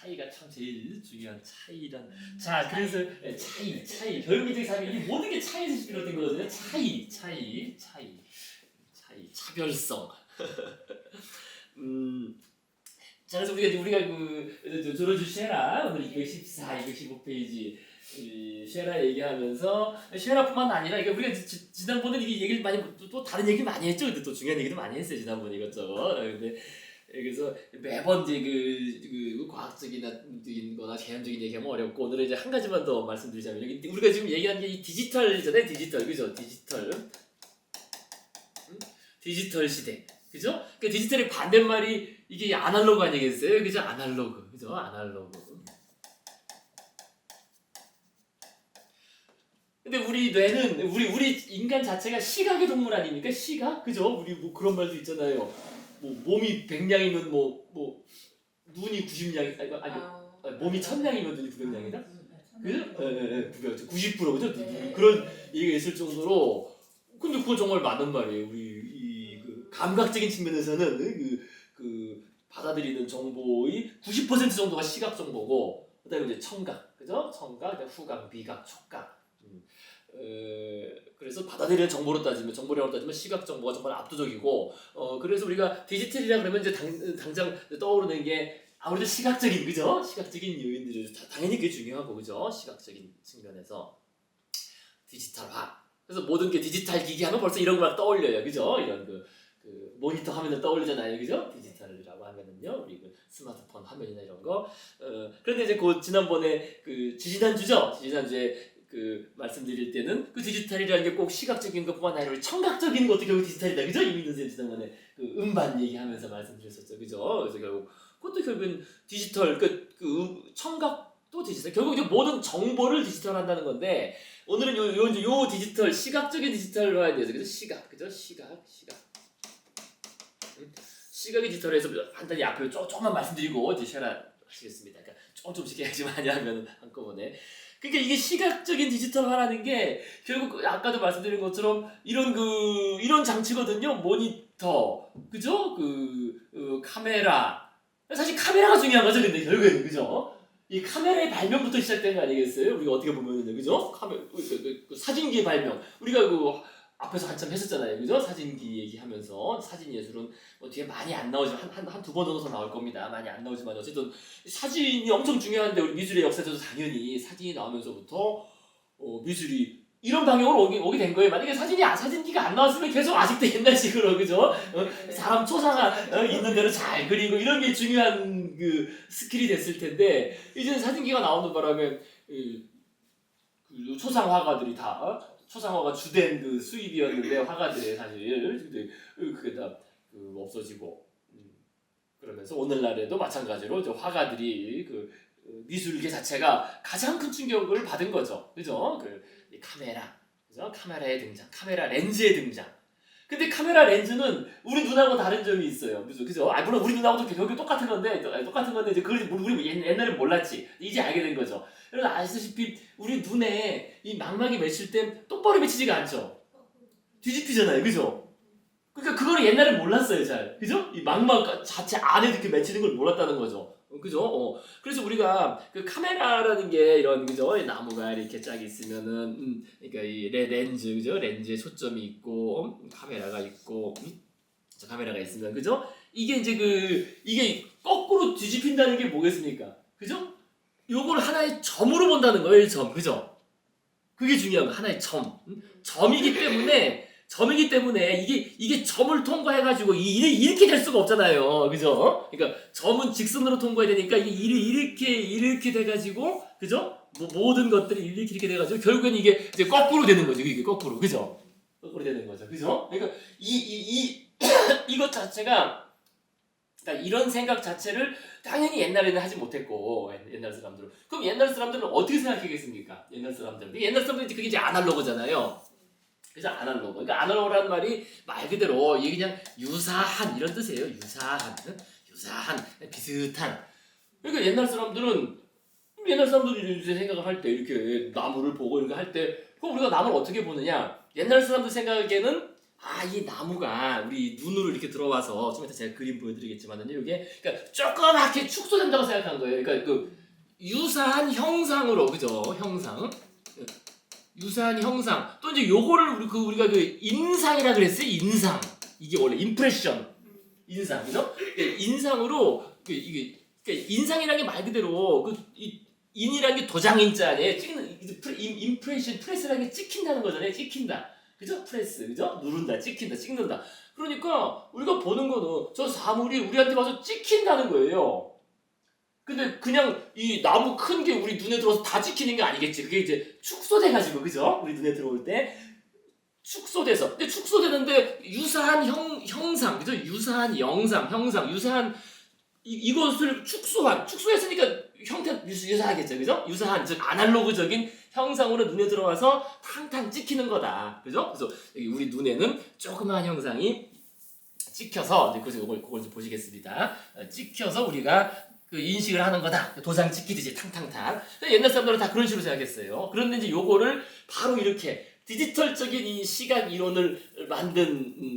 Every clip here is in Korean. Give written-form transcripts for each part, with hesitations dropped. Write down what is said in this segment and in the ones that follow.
차이가 참 제일 중요한 차이란. 자, 그래서 차이. 결국에 사람이 이 모든 게 차이에서 비롯된 거거든요. 차이. 차별성. 자, 그래서 우리가 조르주 쉐라 오늘 214, 215페이지 쉐라 얘기하면서 쉐라뿐만 아니라 우리가 지난번에 이게 얘기를 많이 또 다른 얘기 많이 했죠. 근데 또 중요한 얘기도 많이 했어요 지난번에 이것저것. 근데 그래서 매번 이제 그 과학적인 거나 개념적인 얘기하면 어렵고 오늘은 이제 한 가지만 더 말씀드리자면 우리가 지금 얘기한 게 이 디지털이잖아요. 디지털 그죠? 디지털 시대 그죠? 그 디지털의 반대말이 이게 아날로그 아니겠어요? 그죠? 아날로그 그죠? 아날로그. 근데 우리 뇌는 우리 인간 자체가 시각의 동물 아닙니까? 시각 그죠? 우리 뭐 그런 말도 있잖아요. 뭐 몸이 100냥이면 뭐 눈이 90냥 아니 몸이 1000냥이면 눈이 900냥이다? 그죠? 90% 그죠? 그런 얘기가 있을 정도로 근데 그건 정말 맞는 말이에요. 우리 그 감각적인 측면에서는 그 받아들이는 정보의 90% 정도가 시각 정보고 그다음에 이제 청각 그죠? 청각, 후각, 미각, 촉각. 그래서 받아들이는 정보량으로 따지면 시각 정보가 정말 압도적이고 그래서 우리가 디지털이라 그러면 이제 당장 떠오르는 게 아무래도 시각적인 그죠? 시각적인 요인들이 당연히 그게 중요하고 그죠? 시각적인 측면에서 디지털화. 그래서 모든 게 디지털 기기 하면 벌써 이런 거 막 떠올려요. 그죠? 이런 그 모니터 화면을 떠올리잖아요. 그죠? 디지털이라고 하면은요. 우리 그 스마트폰 화면이나 이런 거. 그런데 이제 지난번에 지지난주에 그 말씀드릴 때는 그 디지털이라는 게 꼭 시각적인 것뿐만 아니라 청각적인 것도 결국 디지털이다. 그죠? 이민선 선생님 지난번에 그 음반 얘기하면서 말씀드렸었죠. 그죠? 그래서 결국 그것도 결국은 디지털 청각도 디지털. 결국 이제 모든 정보를 디지털한다는 건데 오늘은 요 디지털 시각적인 디지털화에 대해서 그죠? 시각의 디지털에서 간단히 앞에 조금만 말씀드리고 이제 쉐라 하시겠습니다. 그러니까 조금씩 해야지 많이 하면 한꺼번에. 그러니까 이게 시각적인 디지털화라는 게 결국 아까도 말씀드린 것처럼 이런 장치거든요. 모니터, 그죠? 카메라. 사실 카메라가 중요한 거죠. 근데 결국에는 그죠? 이 카메라의 발명부터 시작된 거 아니겠어요? 우리가 어떻게 보면은 그죠? 사진기의 발명. 우리가 앞에서 한참 했었잖아요. 그죠? 사진기 얘기하면서 사진 예술은 뒤에 많이 안 나오지만 한 두 번 정도 더 나올 겁니다. 많이 안 나오지만 어쨌든 사진이 엄청 중요한데 우리 미술의 역사에서도 당연히 사진이 나오면서부터 미술이 이런 방향으로 오게 된 거예요. 만약에 사진기가 안 나왔으면 계속 아직도 옛날식으로 그죠? 사람 초상화 있는 대로 잘 그리고 이런 게 중요한 그 스킬이 됐을 텐데 이제는 사진기가 나오는 바람에 그 초상 화가들이 다 초상화가 주된 그 수입이었는데 화가들의 사실 그게 다 없어지고 그러면서 오늘날에도 마찬가지로 화가들이 미술계 자체가 가장 큰 충격을 받은 거죠. 그죠? 이 카메라, 그죠? 카메라의 등장, 카메라 렌즈의 등장. 근데 카메라 렌즈는 우리 눈하고 다른 점이 있어요. 그죠? 물론 우리 눈하고도 결국 똑같은 건데 이제 그걸 우리 옛날에 몰랐지. 이제 알게 된 거죠. 여러분 아시다시피 우리 눈에 이 망막이 맺힐 때 똑바로 맺히지가 않죠. 뒤집히잖아요. 그죠? 그러니까 그거를 옛날에 몰랐어요. 잘. 그죠? 이 망막 자체 안에 이렇게 맺히는 걸 몰랐다는 거죠. 그죠? 그래서 우리가 그 카메라라는 게 이런 그죠? 나무가 이렇게 쫙 있으면은 그러니까 이 렌즈 그죠? 렌즈에 초점이 있고 카메라가 있고 카메라가 있으면 그죠? 이게 이제 이게 거꾸로 뒤집힌다는 게 뭐겠습니까? 그죠? 요걸 하나의 점으로 본다는 거예요. 점. 그죠? 그게 중요한 거. 하나의 점. 점이기 때문에 이게 점을 통과해가지고 이렇게 될 수가 없잖아요. 그죠? 그러니까 점은 직선으로 통과해야 되니까 이렇게 돼가지고 그죠? 모든 것들이 이렇게 돼가지고 결국엔 이게 이제 거꾸로 되는 거죠. 이게 거꾸로. 그죠? 거꾸로 되는 거죠. 그죠? 그러니까 이것 자체가 그러니까 이런 생각 자체를 당연히 옛날에는 하지 못했고 옛날 사람들은 그럼 옛날 사람들은 어떻게 생각하겠습니까? 옛날 사람들은 그게 이제 아날로그잖아요. 그래서 아날로그. 그러니까 아날로그라는 말이 말 그대로 이게 그냥 유사한 이런 뜻이에요. 유사한, 비슷한. 그러니까 옛날 사람들이 이제 생각을 할 때 이렇게 나무를 보고 이렇게 할 때 그럼 우리가 나무를 어떻게 보느냐? 옛날 사람들 생각에는 이 나무가 우리 눈으로 이렇게 들어와서 좀 이따 제가 그림 보여드리겠지만은요, 이게 그러니까 조그맣게 축소된다고 생각한 거예요. 그러니까 그 유사한 형상으로, 그죠? 형상, 유사한 형상. 또 이제 요거를 우리가 그 인상이라 그랬어요. 인상. 이게 원래 임프레션, 인상, 그죠? 인상으로 이게 그러니까 인상이라는 게 말 그대로 인이라는 게 도장인자 아니에요. 찍는 임프레션, 프레스라는 게 찍힌다는 거잖아요. 찍힌다. 그죠? 프레스, 그죠? 누른다, 찍힌다, 찍는다. 그러니까 우리가 보는 거는 저 사물이 우리한테 와서 찍힌다는 거예요. 근데 그냥 이 나무 큰 게 우리 눈에 들어와서 다 찍히는 게 아니겠지. 그게 이제 축소돼가지고, 그죠? 우리 눈에 들어올 때 축소돼서. 근데 축소되는데 유사한 형상, 그죠? 유사한 영상, 형상, 유사한 이것을 축소했으니까 형태 유사하겠죠, 그죠? 유사한, 즉 아날로그적인 형상으로 눈에 들어와서 탕탕 찍히는 거다, 그죠? 그래서 여기 우리 눈에는 조그마한 형상이 찍혀서, 그래서 그걸 좀 보시겠습니다. 찍혀서 우리가 그 인식을 하는 거다. 도장 찍히듯이 탕탕탕. 옛날 사람들은 다 그런 식으로 생각했어요. 그런데 이제 요거를 바로 이렇게 디지털적인 이 시각 이론을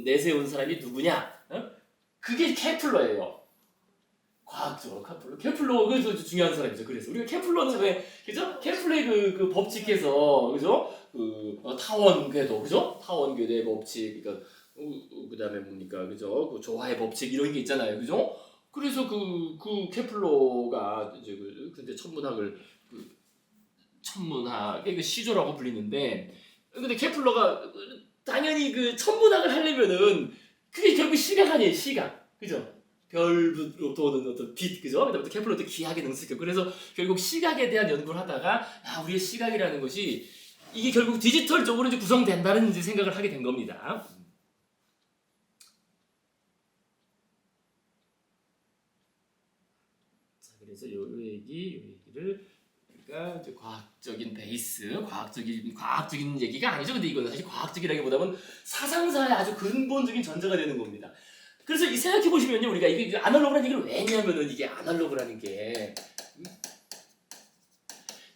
내세운 사람이 누구냐? 그게 케플러예요. 과학적으로 케플러가 그 중요한 사람이죠. 그래서 우리가 케플러는 왜, 그죠? 케플러의 그 법칙에서, 그죠? 타원궤도, 그죠? 타원궤도의 법칙, 그러니까 그다음에 뭡니까, 그죠? 그 조화의 법칙 이런 게 있잖아요, 그죠? 그래서 그 케플러가 이제 근데 천문학의 그 시조라고 불리는데, 근데 케플러가 당연히 그 천문학을 하려면은 그게 결국 시각 아니에요, 시각, 그죠? 별로 도는 어떤 빛, 그죠? 그다음부터 케플러도 기하게 능숙해요. 그래서 결국 시각에 대한 연구를 하다가 우리의 시각이라는 것이 이게 결국 디지털적으로 이제 구성된다는 이제 생각을 하게 된 겁니다. 자, 그래서 요 얘기를 우리가 이제 과학적인 베이스, 과학적인 얘기가 아니죠. 근데 이거는 사실 과학적이라기보다는 사상사의 아주 근본적인 전제가 되는 겁니다. 그래서 이 생각해 보시면요, 우리가 이게 아날로그라는 얘기를 왜 했냐면은, 이게 아날로그라는 게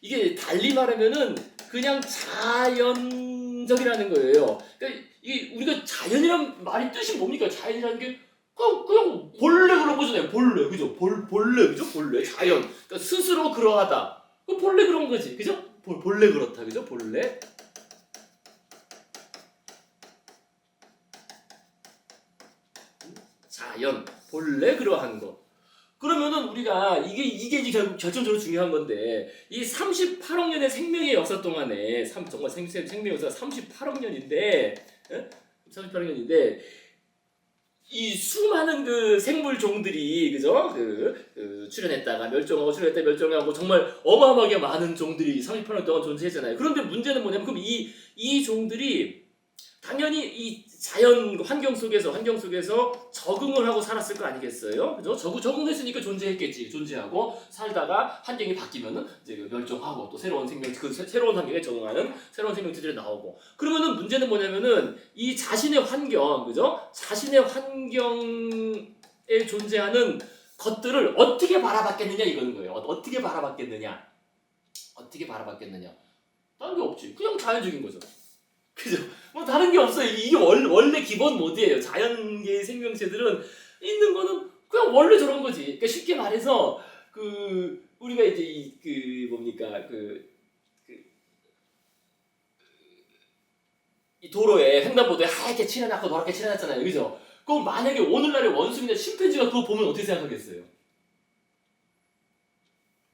이게 달리 말하면은 그냥 자연적이라는 거예요. 그러니까 이게 우리가 자연이란 말이 뜻이 뭡니까? 자연이라는 게 그냥 본래 그런 거잖아요. 본래, 그죠? 본래, 그죠? 본래, 자연. 그러니까 스스로 그러하다. 그 본래 그런 거지, 그죠? 본래 그렇다, 그죠? 본래. 자연, 본래 그러한 것. 그러면은 우리가 이게 이제 결국 결정적으로 중요한 건데, 이 38억 년의 생명의 역사 동안에 정말 생명의 역사가 38억 년인데, 38억 년인데 이 수많은 그 생물 종들이, 그죠? 출현했다가 멸종하고 정말 어마어마하게 많은 종들이 38억 년 동안 존재했잖아요. 그런데 문제는 뭐냐면, 그럼 이 종들이 당연히 이 자연 환경 속에서 적응을 하고 살았을 거 아니겠어요? 그죠? 적응했으니까 존재하고 살다가 환경이 바뀌면은 이제 멸종하고 또 새로운 새로운 환경에 적응하는 새로운 생명체들이 나오고. 그러면은 문제는 뭐냐면은 이 자신의 환경, 그죠? 자신의 환경에 존재하는 것들을 어떻게 바라봤겠느냐 이거는 거예요. 어떻게 바라봤겠느냐? 다른 게 없지. 그냥 자연적인 거죠. 그죠? 뭐 다른 게 없어요. 이게 원래 기본 모드예요. 자연계의 생명체들은 있는 거는 그냥 원래 저런 거지. 그러니까 쉽게 말해서 우리가 이제 이 도로에 횡단보도에 하얗게 칠해놨고 노랗게 칠해놨잖아요, 그죠? 그럼 만약에 오늘날의 원숭이나 침팬지가 그거 보면 어떻게 생각하겠어요?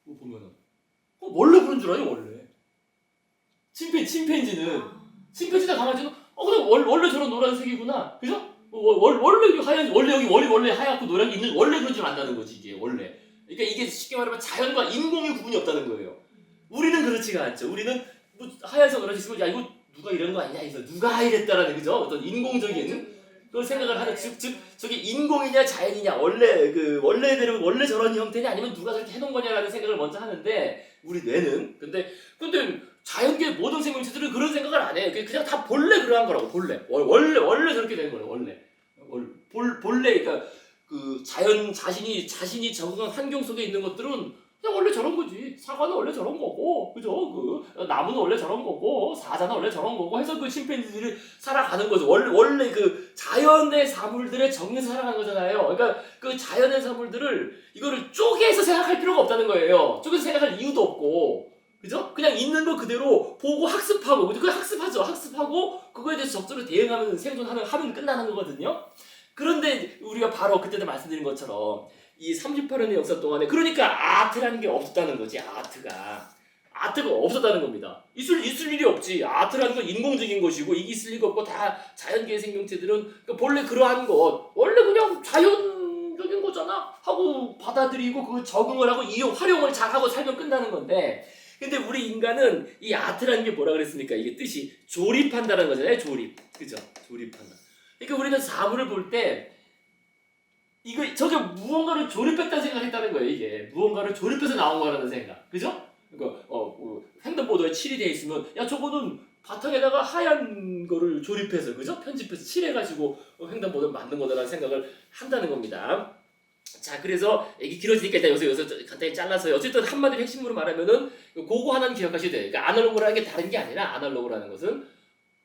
그거 보면은 원래 그런 줄 알아요, 원래. 침팬지나 강아지는 그냥 원래 저런 노란색이구나, 그죠? 원래 하얗고 노란 게 있는, 원래 그런 줄 안다는 거지, 이게 원래. 그러니까 이게 쉽게 말하면 자연과 인공의 구분이 없다는 거예요. 우리는 그렇지가 않죠. 우리는 뭐 하얀색 노란색 있으면, 야 이거 누가 이런 거 아니냐, 이거 누가 이랬다라는, 그죠? 어떤 인공적인 그걸 생각을 하는, 즉 저게 인공이냐 자연이냐, 원래대로 원래 저런 형태냐, 아니면 누가 저렇게 해놓은 거냐라는 생각을 먼저 하는데, 우리 뇌는 근데 자연계 모든 생명체들은 그런 생각을 안 해. 그냥 다 본래 그러한 거라고. 원래 저렇게 되는 거예요. 본래, 그러니까 자신이 적응한 환경 속에 있는 것들은 그냥 원래 저런 거지. 사과는 원래 저런 거고, 그죠? 그 나무는 원래 저런 거고, 사자는 원래 저런 거고 해서 그 침팬지들이 살아가는 거죠. 원래 그 자연의 사물들의 정리에서 살아가는 거잖아요. 그러니까 그 자연의 사물들을 이거를 쪼개서 생각할 필요가 없다는 거예요. 쪼개서 생각할 이유도 없고, 그죠? 그냥 있는 거 그대로 보고 학습하고, 그죠? 그 학습하죠. 학습하고 그거에 대해서 적절히 대응하면 하면 끝나는 거거든요. 그런데 우리가 바로 그때도 말씀드린 것처럼 이 38년의 역사 동안에 그러니까 아트라는 게 없었다는 거지. 아트가 없었다는 겁니다. 있을 일이 없지. 아트라는 건 인공적인 것이고 이게 있을 리가 없고 다 자연계의 생명체들은 그러니까 본래 그러한 것 원래 그냥 자연적인 거잖아 하고 받아들이고 그 적응을 하고 활용을 잘하고 살면 끝나는 건데 근데 우리 인간은 이 아트라는 게 뭐라 그랬습니까? 이게 뜻이 조립한다는 거잖아요. 조립. 그죠? 조립한다. 그러니까 우리는 사물을 볼 때 저게 무언가를 조립했다는 생각했다는 거예요. 이게 무언가를 조립해서 나온 거라는 생각, 그죠? 그러니까 횡단보도에 칠이 돼 있으면 야 저거는 바탕에다가 하얀 거를 조립해서 그죠? 편집해서 칠해가지고 횡단보도를 만든 거다라는 생각을 한다는 겁니다. 자 그래서 이게 길어지니까 일단 여기서 간단히 잘라서요. 어쨌든 한마디로 핵심으로 말하면은 그거 하나는 기억하셔야 돼요. 그러니까 아날로그라는 게 다른 게 아니라 아날로그라는 것은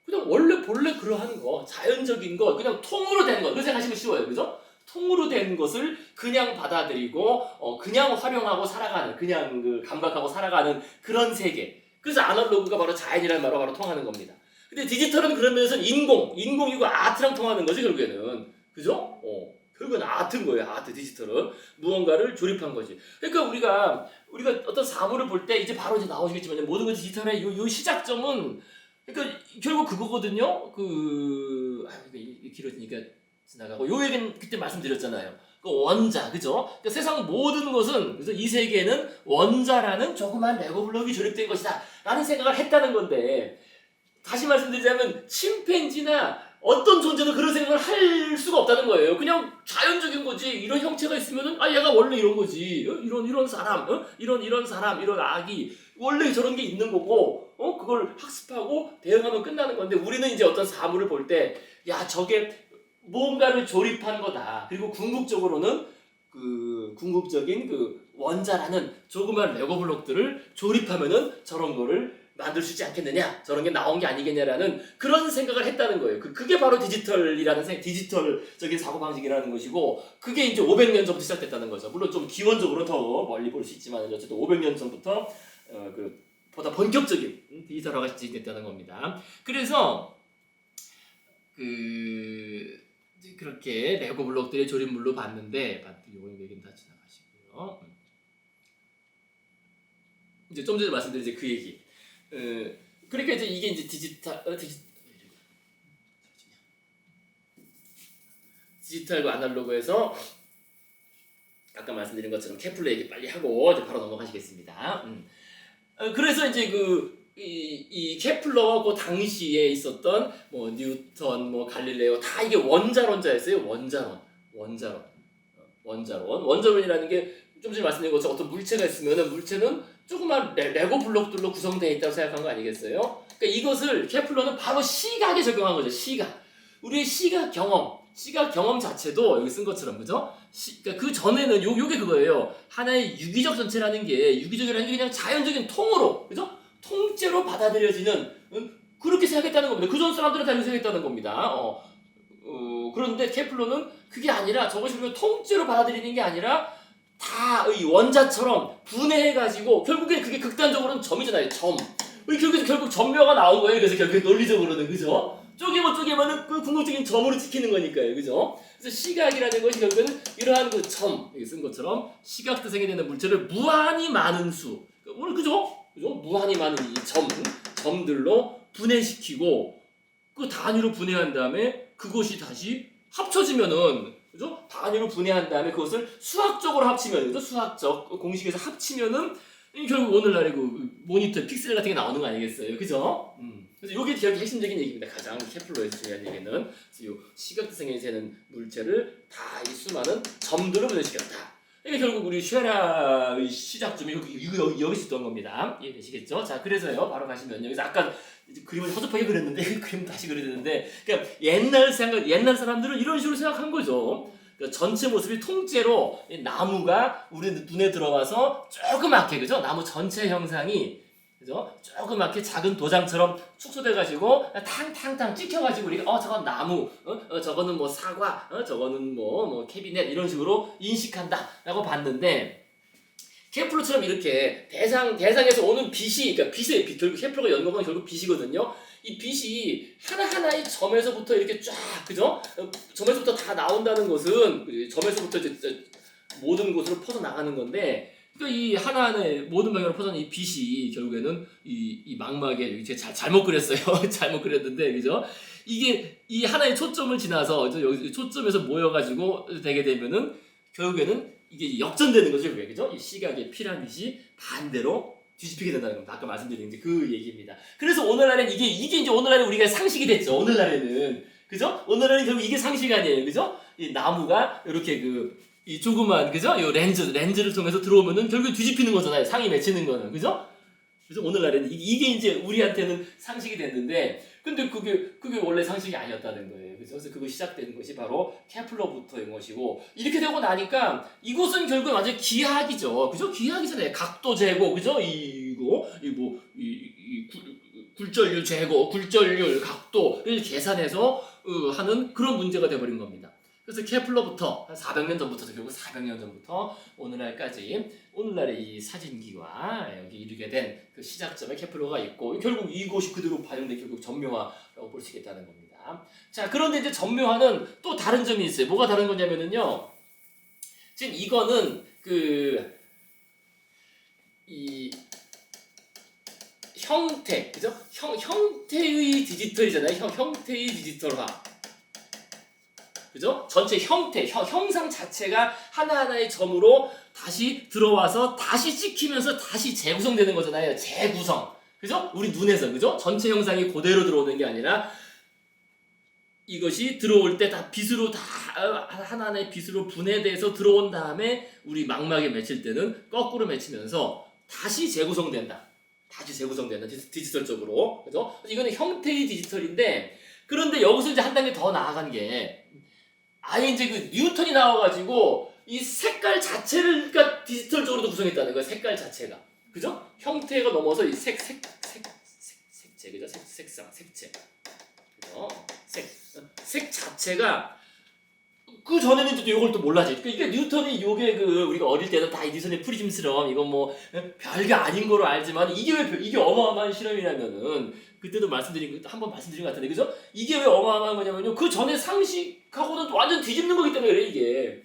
그냥 본래 그러한 거 자연적인 거 그냥 통으로 된 거. 그렇게 생각하시면 쉬워요, 그죠? 통으로 된 것을 그냥 받아들이고 그냥 활용하고 살아가는 그냥 그 감각하고 살아가는 그런 세계. 그래서 아날로그가 바로 자연이라는 말로 바로 통하는 겁니다. 근데 디지털은 그런 면에서는 인공이고 아트랑 통하는 거지 결국에는. 그죠? 결국은 아트인 거예요. 아트 디지털은 무언가를 조립한 거지. 그러니까 우리가 어떤 사물을 볼 때 이제 바로 나오시겠지만 모든 것 디지털의 요 시작점은 그러니까 결국 그거거든요. 이게 길어지니까 지나가고 요 얘기는 그때 말씀드렸잖아요. 그 원자, 그죠? 그러니까 세상 모든 것은 그래서 이 세계에는 원자라는 조그만 레고 블록이 조립된 것이다 라는 생각을 했다는 건데 다시 말씀드리자면 침팬지나 어떤 존재도 그런 생각을 할 수가 없다는 거예요. 그냥 자연적인 거지. 이런 형체가 있으면은 얘가 원래 이런 거지. 이런 사람, 이런 사람, 이런 아기 원래 저런 게 있는 거고, 그걸 학습하고 대응하면 끝나는 건데 우리는 이제 어떤 사물을 볼 때, 야 저게 뭔가를 조립한 거다. 그리고 궁극적으로는 궁극적인 그 원자라는 조그만 레고 블록들을 조립하면은 저런 거를 만들 수 있지 않겠느냐, 저런 게 나온 게 아니겠냐라는 그런 생각을 했다는 거예요. 그게 바로 디지털적인 사고방식이라는 것이고, 그게 이제 500년 전부터 시작됐다는 거죠. 물론 좀 기원적으로 더 멀리 볼 수 있지만, 어쨌든 500년 전부터 보다 본격적인 디지털화가 시작됐다는 겁니다. 그래서 그렇게 레고 블록들의 조립물로 봤는데, 이번 얘기는 다 지나가시고요. 이제 좀 전에 말씀드린 그 얘기. 그러니까 이제 이게 이제 디지털과 아날로그에서 아까 말씀드린 것처럼 케플러 얘기 빨리 하고 이제 바로 넘어가시겠습니다. 그래서 이제 이 케플러와 그 당시에 있었던 뭐 뉴턴, 뭐 갈릴레오 다 이게 원자론자였어요. 원자론이라는 게 좀 전에 말씀드린 것처럼 어떤 물체가 있으면은 물체는 조그만 레고 블록들로 구성되어 있다고 생각한 거 아니겠어요? 그러니까 이것을 케플러는 바로 시각에 적용한 거죠. 시각. 우리의 시각 경험 자체도 여기 쓴 것처럼 그죠? 그러니까 그 전에는 요게 그거예요. 하나의 유기적 전체라는 게 유기적이라는 게 그냥 자연적인 통으로 그죠? 통째로 받아들여지는 그렇게 생각했다는 겁니다. 그전 사람들은 다 이렇게 생각했다는 겁니다. 그런데 케플러는 그게 아니라 저것이 우리가 통째로 받아들이는 게 아니라 다 이 원자처럼 분해해가지고 결국에 그게 극단적으로는 점이잖아요. 점. 결국 점묘가 나온 거예요. 그래서 결국 논리적으로는 그죠? 쪼개면은 그 궁극적인 점으로 찍히는 거니까요. 그죠? 그래서 시각이라는 것이 결국에는 이러한 그 점, 여기 쓴 것처럼 시각 대상이 되는 물체를 무한히 많은 수. 오늘 그죠? 무한히 많은 이 점들로 분해시키고 그 단위로 분해한 다음에 그것이 다시 합쳐지면은 그죠? 단위로 분해한 다음에 그것을 수학적으로 합치면 그죠? 수학적 공식에서 합치면은 결국 오늘날의 그 모니터 픽셀 같은 게 나오는 거 아니겠어요? 그죠? 그래서 이게 되게 핵심적인 얘기입니다. 가장 케플러에서 중요한 얘기는 이 시각대상에 되는 물체를 다 이 수많은 점들로 분해시켰다. 이게 결국 우리 쉐라의 시작점이 여기서 있던 겁니다. 이해되시겠죠? 자, 그래서요. 바로 가시면 여기서 아까 그림을 허접하게 그렸는데 그 그림 다시 그려야 되는데 그러니까 옛날 사람들은 이런 식으로 생각한 거죠. 그러니까 전체 모습이 통째로 이 나무가 우리 눈에 들어와서 조그맣게, 그죠? 나무 전체 형상이, 그죠? 조그맣게 작은 도장처럼 축소돼가지고 탕탕탕 찍혀가지고 우리가 저건 나무, 저거는 뭐 사과, 저거는 뭐 캐비넷 이런 식으로 인식한다라고 봤는데, 케플러처럼 이렇게 대상에서 오는 빛이, 그러니까 빛의 결국 케플러가 연구한 결국 빛이거든요. 이 빛이 하나하나의 점에서부터 이렇게 쫙, 그죠? 점에서부터 다 나온다는 것은 점에서부터 이제 모든 곳으로 퍼져 나가는 건데, 그러니까 이 하나하나의 모든 방향으로 퍼져나가는 이 빛이 결국에는 이 망막에, 제가 잘못 그렸어요. 잘못 그렸는데, 그죠? 이게 이 하나의 초점을 지나서 여기 초점에서 모여가지고 되게 되면은 결국에는 이게 역전되는 거죠, 왜, 그죠? 이 시각의 피라밋이 반대로 뒤집히게 된다는 겁니다. 아까 말씀드린 이제 그 얘기입니다. 그래서 오늘날엔 이게 이제 오늘날에 우리가 상식이 됐죠. 오늘날에는, 그죠? 오늘날은 결국 이게 상식 아니에요, 그죠? 이 나무가 이렇게 이 조그만, 그죠? 이 렌즈를 통해서 들어오면은 결국 뒤집히는 거잖아요. 상이 맺히는 거는, 그죠? 그래서 오늘날에는 이게 이제 우리한테는 상식이 됐는데, 근데 그게 원래 상식이 아니었다는 거예요. 그래서 그거 시작되는 것이 바로 케플러부터인 것이고, 이렇게 되고 나니까 이것은 결국 완전 기하학이죠. 그죠? 기하학이잖아요. 각도 재고, 그죠? 굴절률 재고, 굴절률, 각도를 계산해서 하는 그런 문제가 되어버린 겁니다. 그래서 케플러부터 한 400년 전부터, 결국 400년 전부터 오늘날의 이 사진기와 여기 이르게 된 그 시작점에 케플러가 있고, 결국 이곳이 그대로 반영된 결국 전묘화라고 볼 수 있겠다는 겁니다. 자, 그런데 이제 전묘화는 또 다른 점이 있어요. 뭐가 다른 거냐면은요, 지금 이거는 이 형태, 그죠? 형태의 디지털이잖아요. 형태의 디지털화. 그죠? 전체 형태, 형상 자체가 하나하나의 점으로 다시 들어와서 다시 찍히면서 다시 재구성되는 거잖아요. 재구성. 그죠? 우리 눈에서, 그죠? 전체 형상이 그대로 들어오는 게 아니라 이것이 들어올 때 다 빛으로 하나하나의 빛으로 분해돼서 들어온 다음에 우리 망막에 맺힐 때는 거꾸로 맺히면서 다시 재구성된다. 디지털적으로. 그죠? 이거는 형태의 디지털인데, 그런데 여기서 이제 한 단계 더 나아간 게, 아예 이제 뉴턴이 나와가지고 이 색깔 자체를 그러니까 디지털적으로도 구성했다는 거예요. 색깔 자체가, 그죠? 형태가 넘어서 이 색채, 그죠? 색채, 그죠? 색 자체가 그 전에는 또 이걸 또 몰라지. 그러니까 뉴턴이 요게 우리가 어릴 때는 다 뉴턴의 프리즘스럼 이건 뭐 별게 아닌 거로 알지만 이게 어마어마한 실험이라면은. 그때도 한번 말씀드린 것 같은데, 그죠? 이게 왜 어마어마한 거냐면요, 그 전에 상식하고는 완전 뒤집는 거기 때문에 그래, 이게.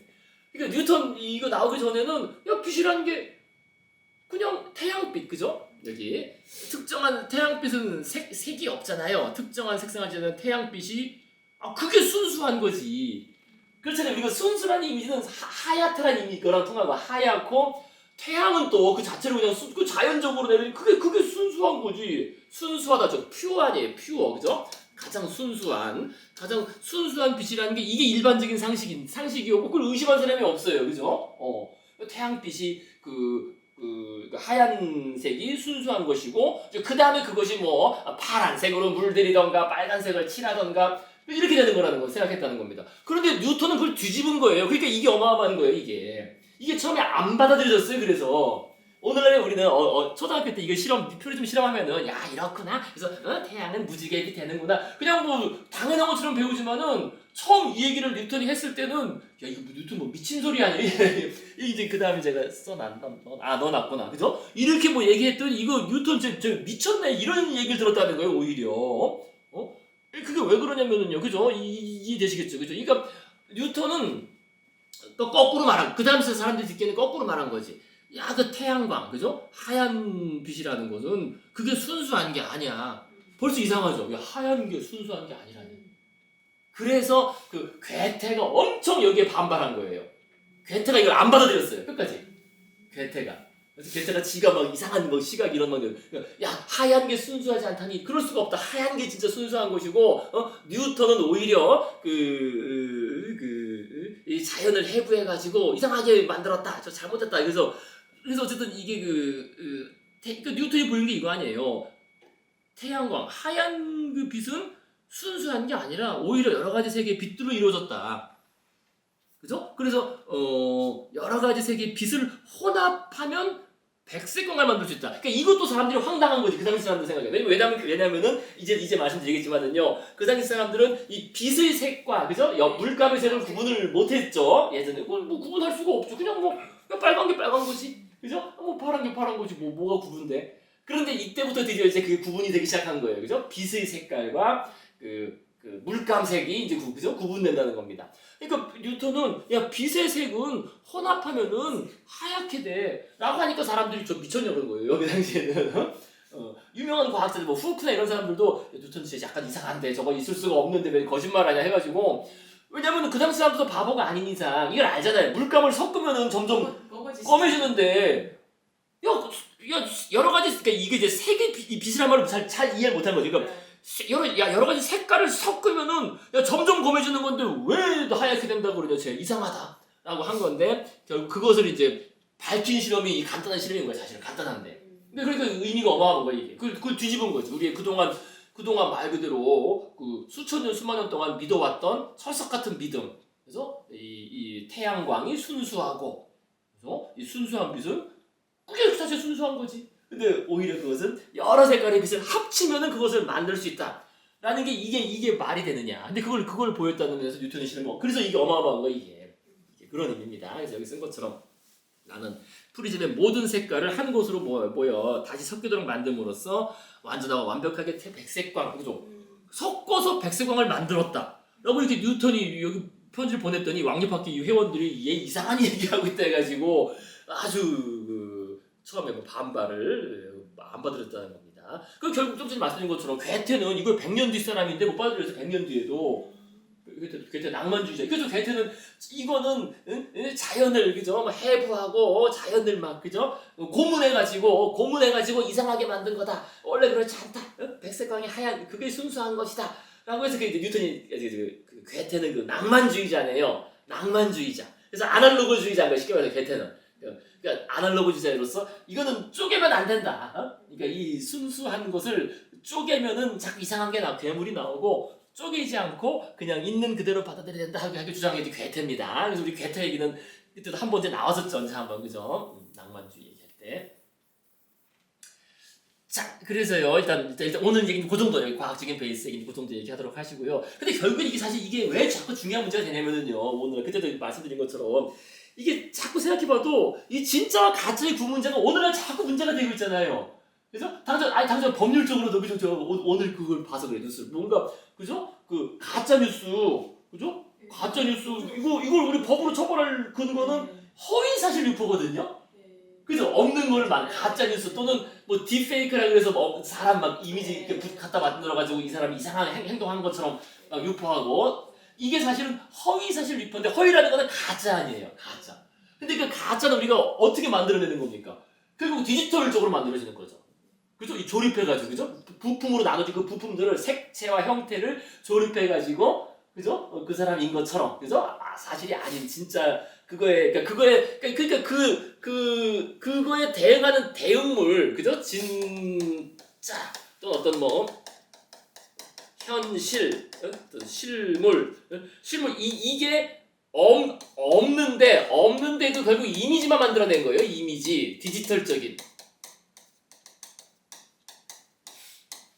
그러니까 뉴턴 이거 나오기 전에는 빛이라는 게 그냥 태양빛, 그죠? 여기 특정한 태양빛은 색이 없잖아요. 특정한 색상을 지는 태양빛이 그게 순수한 거지. 그렇잖아요. 우리가 순수한 이미지는 하얗다는 이미 거랑 통하고, 하얗고, 태양은 또 그 자체로 그냥 그 자연적으로 내리는 그게 순수한 거지. 순수하다, 퓨어 아니에요, 퓨어, 그죠? 가장 순수한 빛이라는 게 이게 일반적인 상식이었고, 그걸 의심한 사람이 없어요, 그죠? 태양빛이 하얀색이 순수한 것이고, 그 다음에 그것이 뭐 파란색으로 물들이던가 빨간색을 칠하던가 이렇게 되는 거라는 걸 생각했다는 겁니다. 그런데 뉴턴은 그걸 뒤집은 거예요. 그러니까 이게 어마어마한 거예요, 이게 처음에 안 받아들여졌어요. 그래서 오늘날에 우리는 초등학교 때 이거 표리즘 실험하면은 이렇구나. 그래서 태양은 무지개빛 되는구나. 그냥 뭐 당연한 것처럼 배우지만은 처음 이 얘기를 뉴턴이 했을 때는 이거 뉴턴 뭐 미친 소리 아니야? 이제 그 다음에 제가 넣어놨구나, 그죠? 이렇게 뭐 얘기했더니 이거 뉴턴 저 미쳤네 이런 얘기를 들었다는 거예요, 오히려. 그게 왜 그러냐면은요, 그죠? 이해되시겠죠, 그죠? 그러니까 뉴턴은 또 거꾸로 말한, 그 다음 사람들이 듣기에는 거꾸로 말한 거지. 그 태양광, 그죠? 하얀 빛이라는 것은 그게 순수한 게 아니야. 벌써 이상하죠? 하얀 게 순수한 게 아니라니. 그래서 괴테가 엄청 여기에 반발한 거예요. 괴테가 이걸 안 받아들였어요, 끝까지. 괴테가. 그래서 괴테가 지가 막 이상한 시각 이런 막, 하얀 게 순수하지 않다니, 그럴 수가 없다. 하얀 게 진짜 순수한 것이고, 뉴턴은 오히려 이 자연을 해부해가지고 이상하게 만들었다. 저 잘못했다. 그래서 어쨌든 이게 뉴턴이 보인 게 이거 아니에요. 태양광, 하얀 빛은 순수한 게 아니라 오히려 여러 가지 색의 빛들로 이루어졌다. 그죠? 그래서 여러 가지 색의 빛을 혼합하면 백색광을 만들 수 있다. 그러니까 이것도 사람들이 황당한 거지. 그 당시 사람들 생각에. 왜냐면은 이제 말씀드리겠지만은요. 그 당시 사람들은 이 빛의 색과 그죠? 물감의 색을 구분을 못했죠. 예전에 그걸 뭐 구분할 수가 없죠. 그냥 뭐 빨간 게 빨간 거지. 그죠? 뭐 파란 게 파란 거지. 뭐가 구분돼? 그런데 이때부터 드디어 이제 그게 구분이 되기 시작한 거예요. 그죠? 빛의 색깔과 그 물감색이 이제 그죠? 구분된다는 겁니다. 그러니까 뉴턴은 야 빛의 색은 혼합하면은 하얗게 돼라고 하니까 사람들이 좀 미쳤냐 그런 거예요. 여기 당시에는 유명한 과학자들 뭐 후크나 이런 사람들도 뉴턴 진짜 약간 이상한데 저거 있을 수가 없는데 왜 거짓말하냐 해가지고 왜냐면 그 당시 사람들도 바보가 아닌 이상 이걸 알잖아요. 물감을 섞으면은 점점 검해지는데 야 여러 가지 그러니까 이게 이제 색의 빛이란 말을 잘 이해 못하는 거죠. 그러니까 여러 가지 색깔을 섞으면은 점점 검해지는 건데 왜 하얗게 된다고 그러냐 쟤 이상하다라고 한 건데 결국 그것을 이제 밝힌 실험이 간단한 실험인 거야 사실은 간단한데 근데 그러니까 의미가 어마어마한 거야 이게 그걸 뒤집은 거지 우리의 그동안 말 그대로 그 수천 년 수만 년 동안 믿어왔던 철석 같은 믿음 그래서 이 태양광이 순수하고 그래서 이 순수한 빛은 그게 사실 순수한 거지. 근데 오히려 그것은 여러 색깔의 빛을 합치면은 그것을 만들 수 있다. 라는 게 이게 말이 되느냐. 근데 그걸 보였다는 데서 뉴턴이 싫은 거. 그래서 이게 어마어마한 거 이게 그런 의미입니다. 그래서 여기 쓴 것처럼 나는 프리즘의 모든 색깔을 한 곳으로 모여 다시 섞이도록 만듦으로써 완전하고 완벽하게 백색광 그죠? 섞어서 백색광을 만들었다. 라고 이렇게 뉴턴이 여기 편지를 보냈더니 왕립학교 회원들이 얘 이상한 얘기하고 있다 해가지고 아주 처음에 반발을 안 받아들였다는 겁니다. 그 결국 좀 전에 말씀드린 것처럼 괴테는 이걸 100년 뒤 사람인데 못 받아들여서 100년 뒤에도 괴테 낭만주의자. 그래서 괴테는 이거는 자연을 그죠 해부하고 자연을 막 그죠 고문해가지고 이상하게 만든 거다. 원래 그렇지 않다. 백색광이 하얀 그게 순수한 것이다. 라고 해서 뉴턴이 그 괴테는 그 낭만주의자네요. 낭만주의자. 그래서 아날로그주의자인 거예요. 쉽게 말해서 괴테는. 그러니까 아날로그주의자로서 이거는 쪼개면 안 된다. 그러니까 이 순수한 것을 쪼개면은 자꾸 이상한 게 괴물이 나오고 쪼개지 않고 그냥 있는 그대로 받아들여야 된다 하게 주장한 게 괴테입니다. 그래서 우리 괴테 얘기는 그때도 한 번 전에 나왔었죠. 언제 한번 그죠? 낭만주의 얘기할 때. 자, 그래서요. 일단 오늘 얘기는 그 정도예요. 과학적인 베이스 얘기는 그 정도 얘기하도록 하시고요. 근데 결국엔 이게 왜 자꾸 중요한 문제가 되냐면은요. 오늘 그때도 말씀드린 것처럼 이게 자꾸 생각해봐도 이 진짜와 가짜의 구문제가 오늘날 자꾸 문제가 되고 있잖아요. 그래서 당장 법률적으로도 그죠? 저 오늘 그걸 봐서 그래 뉴스 뭔가 그죠? 그 가짜 뉴스 그죠? 가짜 뉴스 이걸 우리 법으로 처벌할 근거는 허위 사실 유포거든요. 그죠? 없는 걸 막 가짜 뉴스 또는 뭐 딥페이크라고 해서 뭐 사람 막 이미지 이렇게 갖다 만들어가지고 이 사람이 이상한 행동한 것처럼 막 유포하고. 이게 사실은 허위 사실 유포인데 허위라는 거는 가짜 아니에요. 가짜. 근데 그 가짜는 우리가 어떻게 만들어내는 겁니까? 결국 디지털적으로 만들어지는 거죠. 그죠? 이 조립해가지고, 그죠? 부품으로 나눠진 그 부품들을 색채와 형태를 조립해가지고, 그죠? 그 사람인 것처럼, 그죠? 사실이 아닌 진짜 그거에 대응하는 대응물, 그죠? 진짜 또 어떤 뭐 현실, 어떤 실물 이게 없는데도 결국 이미지만 만들어낸 거예요. 이미지, 디지털적인.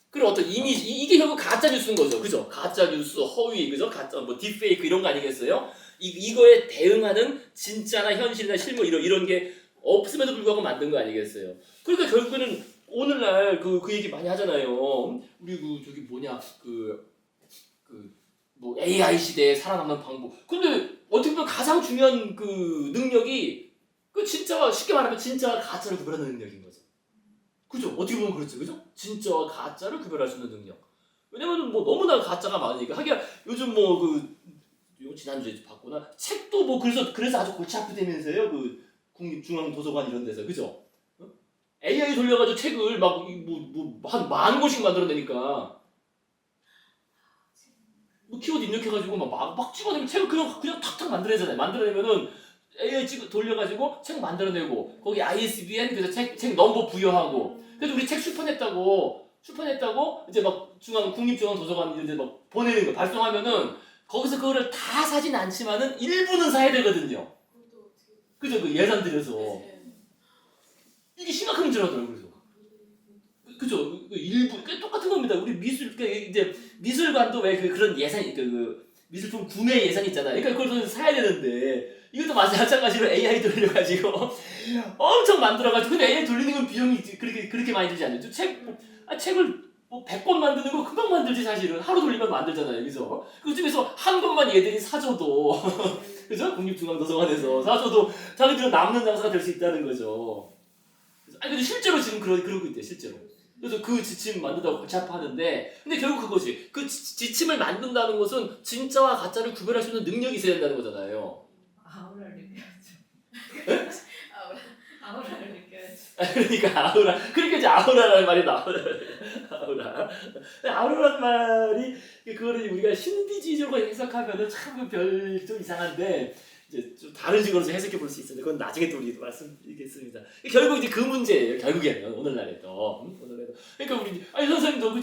그리고 어떤 이미지 이게 결국 가짜 뉴스인 거죠. 그죠? 가짜 뉴스, 허위, 그죠? 가짜 뭐 딥페이크 이런 거 아니겠어요? 이거에 대응하는 진짜나 현실이나 실물 이런 게 없음에도 불구하고 만든 거 아니겠어요? 그러니까 결국에는 오늘날 그 얘기 많이 하잖아요. 우리 저기 뭐 AI 시대에 살아남는 방법. 근데 어떻게 보면 가장 중요한 그 능력이 그 진짜와 쉽게 말하면 진짜와 가짜를 구별하는 능력인 거죠. 그죠? 어떻게 보면 그렇죠. 그죠? 진짜와 가짜를 구별할 수 있는 능력. 왜냐면 뭐 너무나 가짜가 많으니까. 하긴 요즘 지난주에 봤구나. 책도 뭐 그래서 아주 골치 아프다면서요. 그 국립중앙도서관 이런 데서. 그죠? AI 돌려가지고 책을 막 한 10,000권씩 만들어내니까 뭐 키워드 입력해가지고 막 찍어내면 책을 그냥 탁탁 만들어내잖아요. 만들어내면은 AI 돌려가지고 책 만들어내고 거기 ISBN 그래서 책 넘버 부여하고 그래서 우리 책 출판했다고 이제 막 국립중앙도서관 이런 데 막 보내는 거 발송하면은 거기서 그거를 다 사진 않지만은 일부는 사야 되거든요. 그죠? 그 예산 들여서. 이게 심각한 문제라더라고요. 그래서. 그죠? 그 일부, 똑같은 겁니다. 우리 미술, 이제 미술관도 왜 그런 예산, 미술품 구매 예산 있잖아요. 그러니까 그걸 사야 되는데, 이것도 마찬가지로 AI 돌려가지고 엄청 만들어가지고, 근데 AI 돌리는 건 비용이 그렇게 많이 들지 않죠? 책을 뭐 100권 만드는 거 금방 만들지 사실은. 하루 돌리면 만들잖아요. 그죠? 그 중에서 한 권만 얘들이 사줘도, 그죠? 국립중앙도서관에서 사줘도 자기들은 남는 장사가 될 수 있다는 거죠. 아니, 근데 실제로 지금 그러고 있대요, 실제로. 그래서 그 지침 만든다고 골치 아파하는데, 근데 결국 그거지. 그 지침을 만든다는 것은 진짜와 가짜를 구별할 수 있는 능력이 있어야 된다는 거잖아요. 아우라를 느껴야죠. 아우라를 느껴야죠. 그러니까 아우라. 그러니까 이제 아우라라는 말이 나와. 아우라. 아우라라는 말이 그거를 우리가 신비주의적으로 해석하면은 참 별 좀 이상한데 이제 좀 다른 식으로 해석해 볼 수 있는데 그건 나중에 또 우리 말씀드리겠습니다. 결국 이제 그 문제예요. 결국에는 오늘날에도. 그러니까 우리 선생님도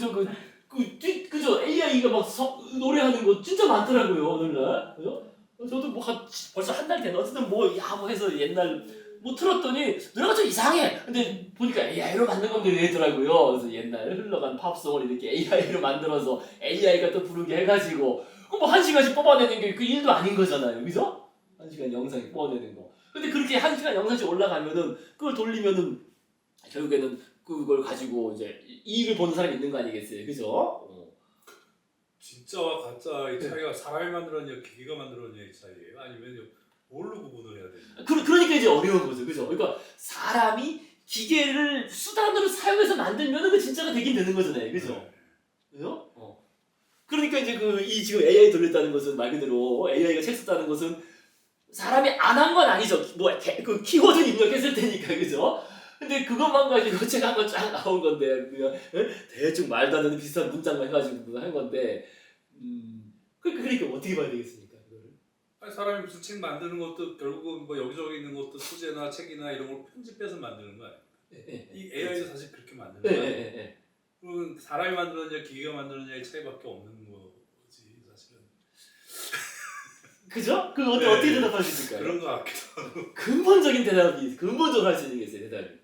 그죠? AI가 막 노래하는 거 진짜 많더라고요 오늘날. 그죠? 저도 뭐 벌써 한 달 됐나 어쨌든 뭐 해서 옛날 뭐 틀었더니 노래가 좀 이상해. 근데 보니까 AI로 만든 건데 이러더라고요. 그래서 옛날 흘러간 팝송을 이렇게 AI로 만들어서 AI가 또 부르게 해가지고 뭐 1시간씩 뽑아내는 게 그 일도 아닌 거잖아요. 그죠? 1시간 영상이 뽑아내는 거. 근데 그렇게 1시간 영상씩 올라가면은 그걸 돌리면은 결국에는 그걸 가지고 이제 이익을 보는 사람이 있는 거 아니겠어요? 그죠? 진짜와 가짜의 차이가 사람이 만들었냐 기계가 만들었냐의 차이예요? 아니면 뭘로 구분을 해야 되냐? 그러니까 이제 어려운 거죠. 그죠? 그러니까 사람이 기계를 수단으로 사용해서 만들면은 그 진짜가 되긴 되는 거잖아요. 그죠? 네. 그죠? 그러니까 이제 이 지금 AI 돌렸다는 것은 말 그대로 AI가 책 썼다는 것은 사람이 안 한 건 아니죠. 뭐 그 키워드 입력했을 테니까. 그죠? 근데 그것만 가지고 책 한 건 쫙 나온 건데 그냥 대충 말도 안 되는 비슷한 문장만 해가지고 한 건데 그러니까 어떻게 봐야 되겠습니까? 그거를? 아니, 사람이 무슨 책 만드는 것도 결국은 뭐 여기저기 있는 것도 소재나 책이나 이런 걸 편집해서 만드는 거야. 이 AI도 사실 그렇게 만드는 거야. 그건 사람이 만들었냐 기계가 만들었냐의 차이밖에 없는 거지 사실은. 그죠? 그거 어떻게 대답할 수 있을까요? 그런 거 같기도 하고. 근본적인 대답이 근본적으로 할 수 있는 게 있어요. 대답이.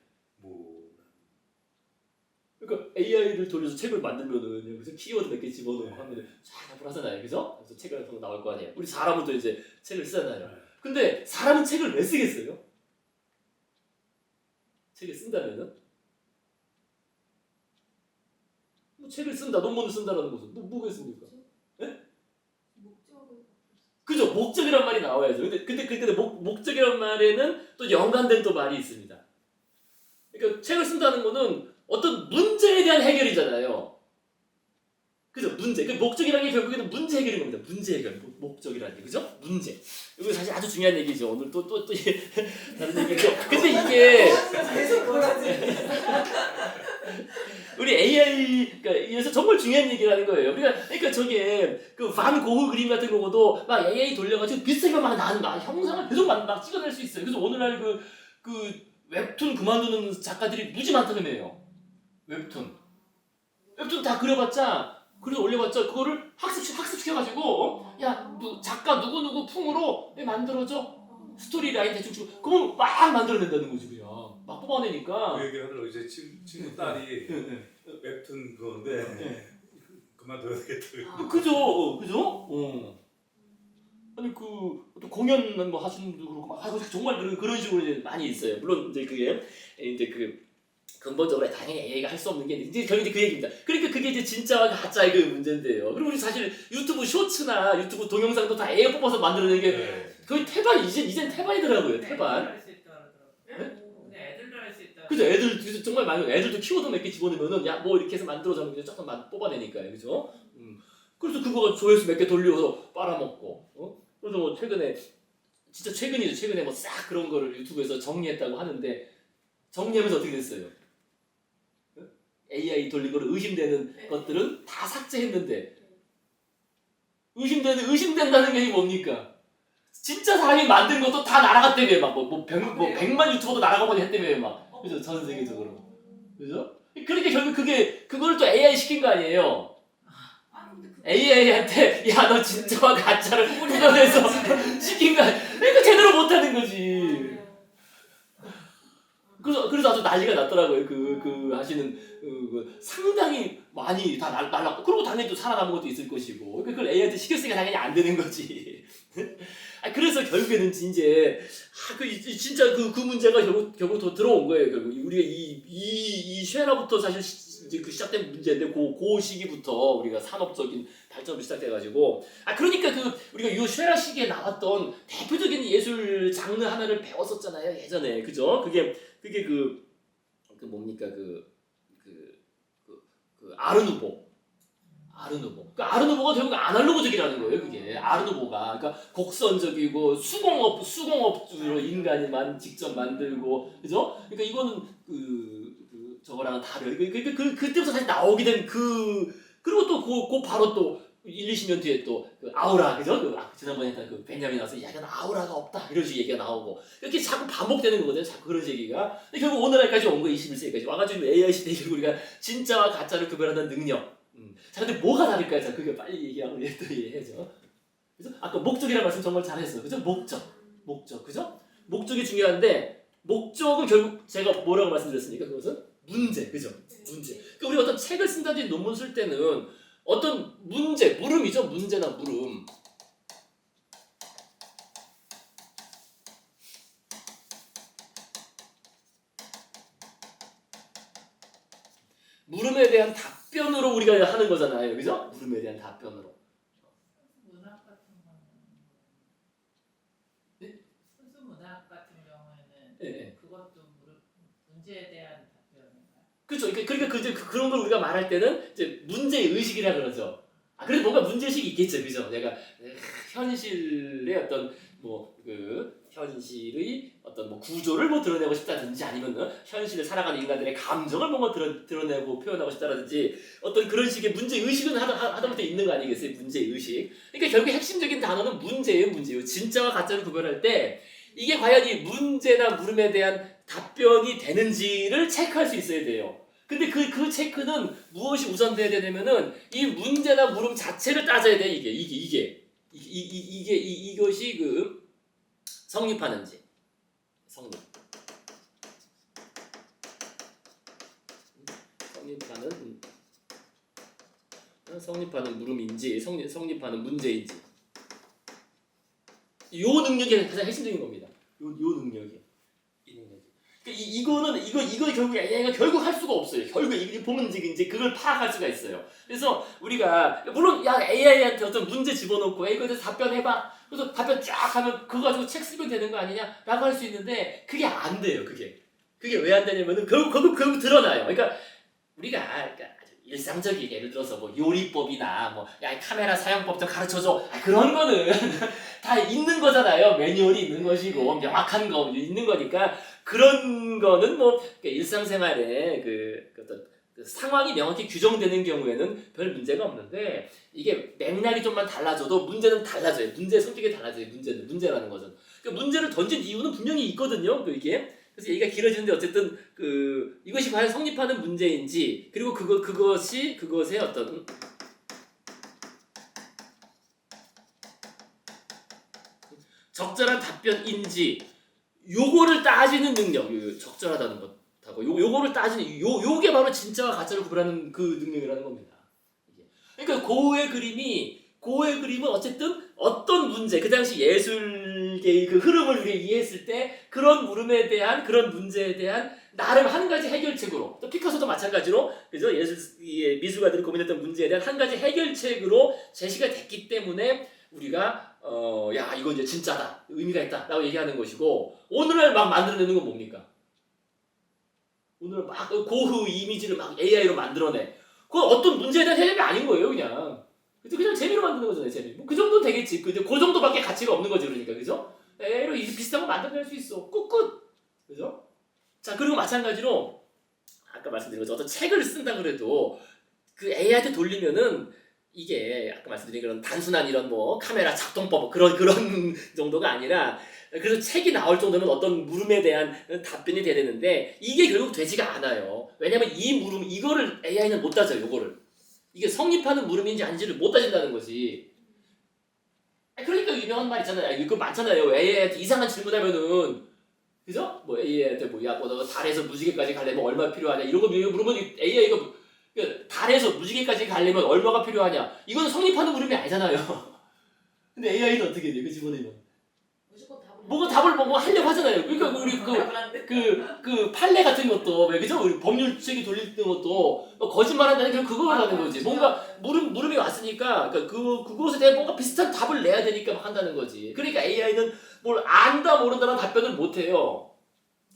그러니까 AI를 돌려서 책을 만들면은 여기서 키워드 몇 개 집어넣고 하면 쫙 답을 하잖아요. 그죠? 그래서 책을 같은 거 나올 거 아니에요. 우리 사람은 또 이제 책을 쓰잖아요. 근데 사람은 책을 왜 쓰겠어요? 책을 쓴다면은? 뭐 책을 쓴다, 논문을 쓴다라는 것은 뭐겠습니까? 예? 그죠? 목적이란 말이 나와야죠. 근데 목적이란 말에는 또 연관된 또 말이 있습니다. 그러니까 책을 쓴다는 거는 어떤 문제에 대한 해결이잖아요. 그죠? 문제. 그 목적이라는 게 결국에는 문제 해결인 겁니다. 문제 해결. 목적이라는 게. 그죠? 문제. 이거 사실 아주 중요한 얘기죠. 오늘 또 다른 얘기죠. 근데 이게 우리 AI에서 정말 중요한 얘기라는 거예요. 그러니까 저게 그 반 고흐 그림 같은 거도 막 AI 돌려가지고 비슷하게 막 나는 막 형상을 계속 막 찍어낼 수 있어요. 그래서 오늘날 그 웹툰 그만두는 작가들이 무지 많다는 거예요. 웹툰 다 그려봤자 그래서 올려봤자 그거를 학습시켜가지고 야 작가 누구 풍으로 만들어줘 스토리 라인 대충 치고 그걸 막 만들어낸다는 거지. 그냥 막 뽑아내니까 그 얘기 하더라고. 이제 친구 딸이 웹툰 그건데 그만둬야 되겠다. 그죠? 아니 또 공연 뭐 하시는 분도 그렇고 막 정말 그런 식으로 이제 많이 있어요. 물론 이제 그게 이제 근본적으로 당연히 AI가 할 수 없는 게 이제 결국 그 얘기입니다. 그러니까 그게 이제 진짜와 가짜의 그 문제인데요. 그리고 우리 사실 유튜브 쇼츠나 유튜브 동영상도 다 AI 뽑아서 만들어낸 게 거의 태반 이젠 태반이더라고요. 태반. 할수 있다 그러더라고요. 애들도 할 수 있다. 그죠? 애들 정말 많이 애들도 키워드 몇 개 집어넣으면은 야 뭐 이렇게 해서 만들어서 그냥 조금 뽑아내니까요. 그죠? 그래서 그거 조회수 몇 개 돌려서 빨아먹고. 그래서 뭐 최근에 뭐 싹 그런 거를 유튜브에서 정리했다고 하는데 정리하면서 어떻게 됐어요? AI 돌린 거를 의심되는 것들은 다 삭제했는데 의심된다는 게 뭡니까? 진짜 사람이 만든 것도 다 날아갔다며요. 막 100만 유튜버도 날아가버리 했다며요. 막 그죠? 전 세계적으로. 그죠? 그러니까 결국 그걸 또 AI 시킨 거 아니에요? AI한테 야 너 진짜와 가짜를 구분해서 시킨 거 그러니까 제대로 못하는 거지. 그래서 아주 난리가 났더라고요. 그 하시는 상당히 많이 다 날랐고 그리고 당연히 또 살아남은 것도 있을 것이고 그걸 AI한테 시켰으니까 당연히 안 되는 거지. 그래서 결국에는 이제 진짜 그 문제가 결국 더 들어온 거예요. 결국 우리가 이 쉐라부터 사실 이제 그 시작된 문제인데 그 시기부터 우리가 산업적인 발전으로 시작돼가지고 그러니까 우리가 이 쉐라 시기에 나왔던 대표적인 예술 장르 하나를 배웠었잖아요 예전에 그죠? 그게 뭡니까 아르누보. 그 아르누보가 결국 아날로그적이라는 거예요. 그게 아르누보가 그러니까 곡선적이고 수공업주로 인간이만 직접 만들고 그죠? 그러니까 이거는 저거랑은 다르요. 그때부터 다시 나오게 된 그리고 또 바로 또 1, 20년 뒤에 또 아우라 그죠? 지난번에 했던 베냐민 나와서 야 이건 아우라가 없다 이런 식의 얘기가 나오고 이렇게 자꾸 반복되는 거거든요. 자꾸 그런 얘기가. 근데 결국 오늘날까지 온 거예요. 21세기까지 와가지고 AI 시대에 결국 우리가 진짜와 가짜를 구별하는 능력. 자 근데 뭐가 다를까요? 자 그게 빨리 얘기하고 또 이해해죠. 그래서 아까 목적이라는 말씀 정말 잘했어요. 그죠? 목적 그죠? 목적이 중요한데 목적은 결국 제가 뭐라고 말씀드렸습니까? 그것은 문제 그죠? 문제. 그러니까 우리 어떤 책을 쓴다든지 논문 쓸 때는 어떤 물음이죠. 문제나 물음. 물음에 대한 답변으로 우리가 하는 거잖아요. 그죠? 물음에 대한 답변으로. 문학 같은 경우는 순수 문학 같은 경우에는 네. 그것도 문제에 대한 답변인가요? 그렇죠. 그러니까 그런 걸 우리가 말할 때는 이제 문제 의식이라 그러죠. 그래도 뭔가 문제 의식이 있겠죠, 그죠? 내가 현실의 어떤 현실의 어떤 구조를 드러내고 싶다든지 아니면 현실을 살아가는 인간들의 감정을 뭔가 드러내고 표현하고 싶다든지 어떤 그런 식의 문제 의식은 하다못해 있는 거 아니겠어요? 문제 의식. 그러니까 결국 핵심적인 단어는 문제예요. 진짜와 가짜를 구별할 때 이게 과연 이 문제나 물음에 대한 답변이 되는지를 체크할 수 있어야 돼요. 근데 그 체크는 무엇이 우선돼야 되냐면은 이 문제나 물음 자체를 따져야 돼. 이것이 성립하는지. 성립하는 물음인지 성립하는 문제인지. 요 능력이 가장 핵심적인 겁니다. 요 능력이. 이거 결국 AI가 결국 할 수가 없어요. 결국 이게 보면 이제 그걸 파악할 수가 있어요. 그래서 우리가 물론 AI한테 어떤 문제 집어넣고 이거에 대해서 답변해봐. 그래서 답변 쫙 하면 그거 가지고 책 쓰면 되는 거 아니냐라고 할 수 있는데 그게 안 돼요. 그게 왜 안 되냐면은 결국 드러나요. 그러니까 우리가 아주 일상적인 예를 들어서 요리법이나 카메라 사용법 좀 가르쳐줘. 그런 거는 다 있는 거잖아요. 매뉴얼이 있는 것이고 명확한 거 있는 거니까 그런 거는 일상생활에 어떤 상황이 명확히 규정되는 경우에는 별 문제가 없는데 이게 맥락이 좀만 달라져도 문제는 달라져요. 문제의 성격이 달라져요. 문제라는 거죠. 그러니까 문제를 던진 이유는 분명히 있거든요. 이게. 그래서 얘기가 길어지는데 어쨌든 이것이 과연 성립하는 문제인지 그리고 그것의 어떤 적절한 답변인지 요거를 따지는 능력, 적절하다는 것하고 요거를 따지는 요게 바로 진짜와 가짜를 구별하는 그 능력이라는 겁니다. 그러니까 고흐의 그림은 어쨌든 어떤 문제, 그 당시 예술계의 그 흐름을 우리가 이해했을 때 그런 물음에 대한 그런 문제에 대한 나름 한 가지 해결책으로 또 피카소도 마찬가지로 그죠 미술가들이 고민했던 문제에 대한 한 가지 해결책으로 제시가 됐기 때문에 우리가 야 이거 이제 진짜다 의미가 있다라고 얘기하는 것이고 오늘날 막 만들어내는 건 뭡니까? 오늘 막 고흐 이미지를 막 AI로 만들어내. 그건 어떤 문제에 대한 해결이 아닌 거예요 그냥. 그냥 재미로 만드는 거잖아요 재미. 그 정도는 되겠지. 그 정도밖에 가치가 없는 거지 그러니까 그죠? AI로 비슷한 거 만들어낼 수 있어. 끝. 그죠? 자 그리고 마찬가지로 아까 말씀드린 것처럼 어떤 책을 쓴다 그래도 그 AI한테 돌리면은 이게 아까 말씀드린 그런 단순한 이런 카메라 작동법 그런 정도가 아니라 그래서 책이 나올 정도면 어떤 물음에 대한 답변이 돼야 되는데 이게 결국 되지가 않아요. 왜냐면 이 물음 이거를 AI는 못 따져요. 이게 성립하는 물음인지 아닌지를 못 따진다는 거지. 그러니까 유명한 말 있잖아요. 이거 많잖아요. AI한테 이상한 질문하면은 그죠? 뭐 AI한테 너 달에서 무지개까지 가려면 얼마 필요하냐 이런 거 물으면 AI가 달에서 무지개까지 가려면 얼마가 필요하냐 이건 성립하는 물음이 아니잖아요. 근데 AI는 어떻게 돼? 그 집어넣으면 무조건 답을 뭐가 답을 뭐 하려고 하잖아요. 그러니까 우리 그 판례 같은 것도 그죠? 우리 법률 책이 돌리는 것도 거짓말한다는 게 그거라는 거지. 뭔가 물음이 왔으니까 그것에 대해 뭔가 비슷한 답을 내야 되니까 막 한다는 거지. 그러니까 AI는 뭘 안다 모른다는 답변을 못 해요.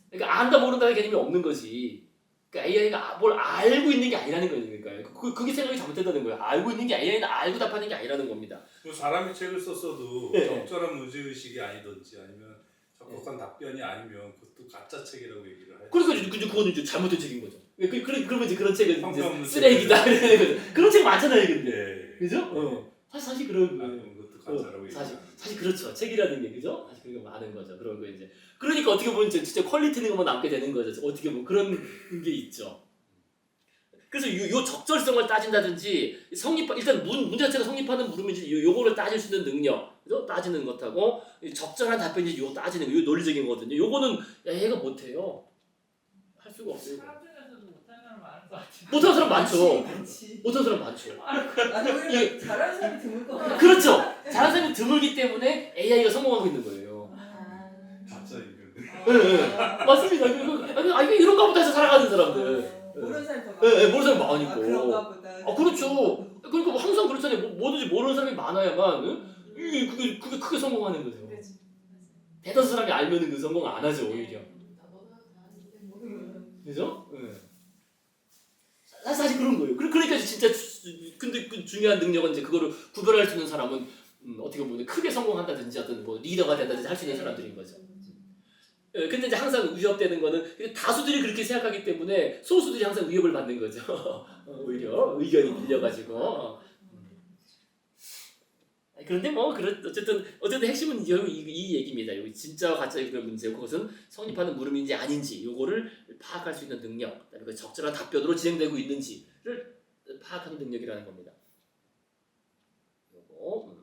그러니까 안다 모른다는 개념이 없는 거지. 그러니까 AI가 뭘 알고 있는 게 아니라는 거니까요. 그게 생각이 잘못된다는 거예요. 알고 있는 게 AI는 알고 답하는 게 아니라는 겁니다. 사람이 책을 썼어도 네. 적절한 문제의식이 아니든지 아니면 적극한 답변이 아니면 그것도 가짜 책이라고 얘기를 해요. 그러니까 그거는 이제 잘못된 책인 거죠. 그러면 이제 그런 책은 성격 이제 쓰레기다. 그런 책 많잖아요, 근데. 네. 그죠? 사실 그런 그것도 가짜라고 얘기해요. 사실 그렇죠. 책이라는 게 그죠? 사실 그게 많은 거죠. 그런 거 이제. 그러니까 어떻게 보면 진짜 퀄리티 있는 것만 남게 되는 거죠. 어떻게 보면 그런 게 있죠. 그래서 요 적절성을 따진다든지 일단 문제 자체가 성립하는 물음인지 요거를 따질 수 있는 능력, 그죠? 따지는 것하고 적절한 답변인지 요거 따지는 거, 요 논리적인 거거든요. 요거는 얘가 못해요. 할 수가 없어요. 사람 중에서도 못하는 사람 많은 것 같아요. 못하는 사람 많죠. 많지. 못하는 사람 많죠. 아니 오히려 잘하는 사람이 드물 것 같아. 그렇죠. 잘하는 사람이 드물기 때문에 AI가 성공하고 있는 거예요. 가짜 이거. 네, 맞습니다. 이게 이런가 보다 해서 살아가는 사람들. 모르는 사람이 더 네, 모르는 사람이 많으니까. 그런가 보다. 그렇죠. 그러니까 뭐 항상 그렇잖아요. 뭐든지 모르는 사람이 많아야만 그게 크게 성공하는 거죠. 그렇지. 대다수 사람이 알면은 그 성공 안 하죠, 오히려. 그죠? 네. 사실 그런 거예요. 그러니까 진짜 근데 그 중요한 능력은 이제 그거를 구별할 수 있는 사람은 어떻게 보면 크게 성공한다든지 어떤 뭐 리더가 된다든지 할 수 있는 사람들인 거죠. 근데 이제 항상 위협되는 거는 다수들이 그렇게 생각하기 때문에 소수들이 항상 위협을 받는 거죠. 오히려 의견이 밀려가지고. 그런데 뭐 어쨌든 핵심은 이 얘기입니다. 여기 진짜와 가짜의 그런 문제, 그것은 성립하는 물음인지 아닌지 요거를 파악할 수 있는 능력, 그다음에 그 적절한 답변으로 진행되고 있는지를 파악하는 능력이라는 겁니다. 요거.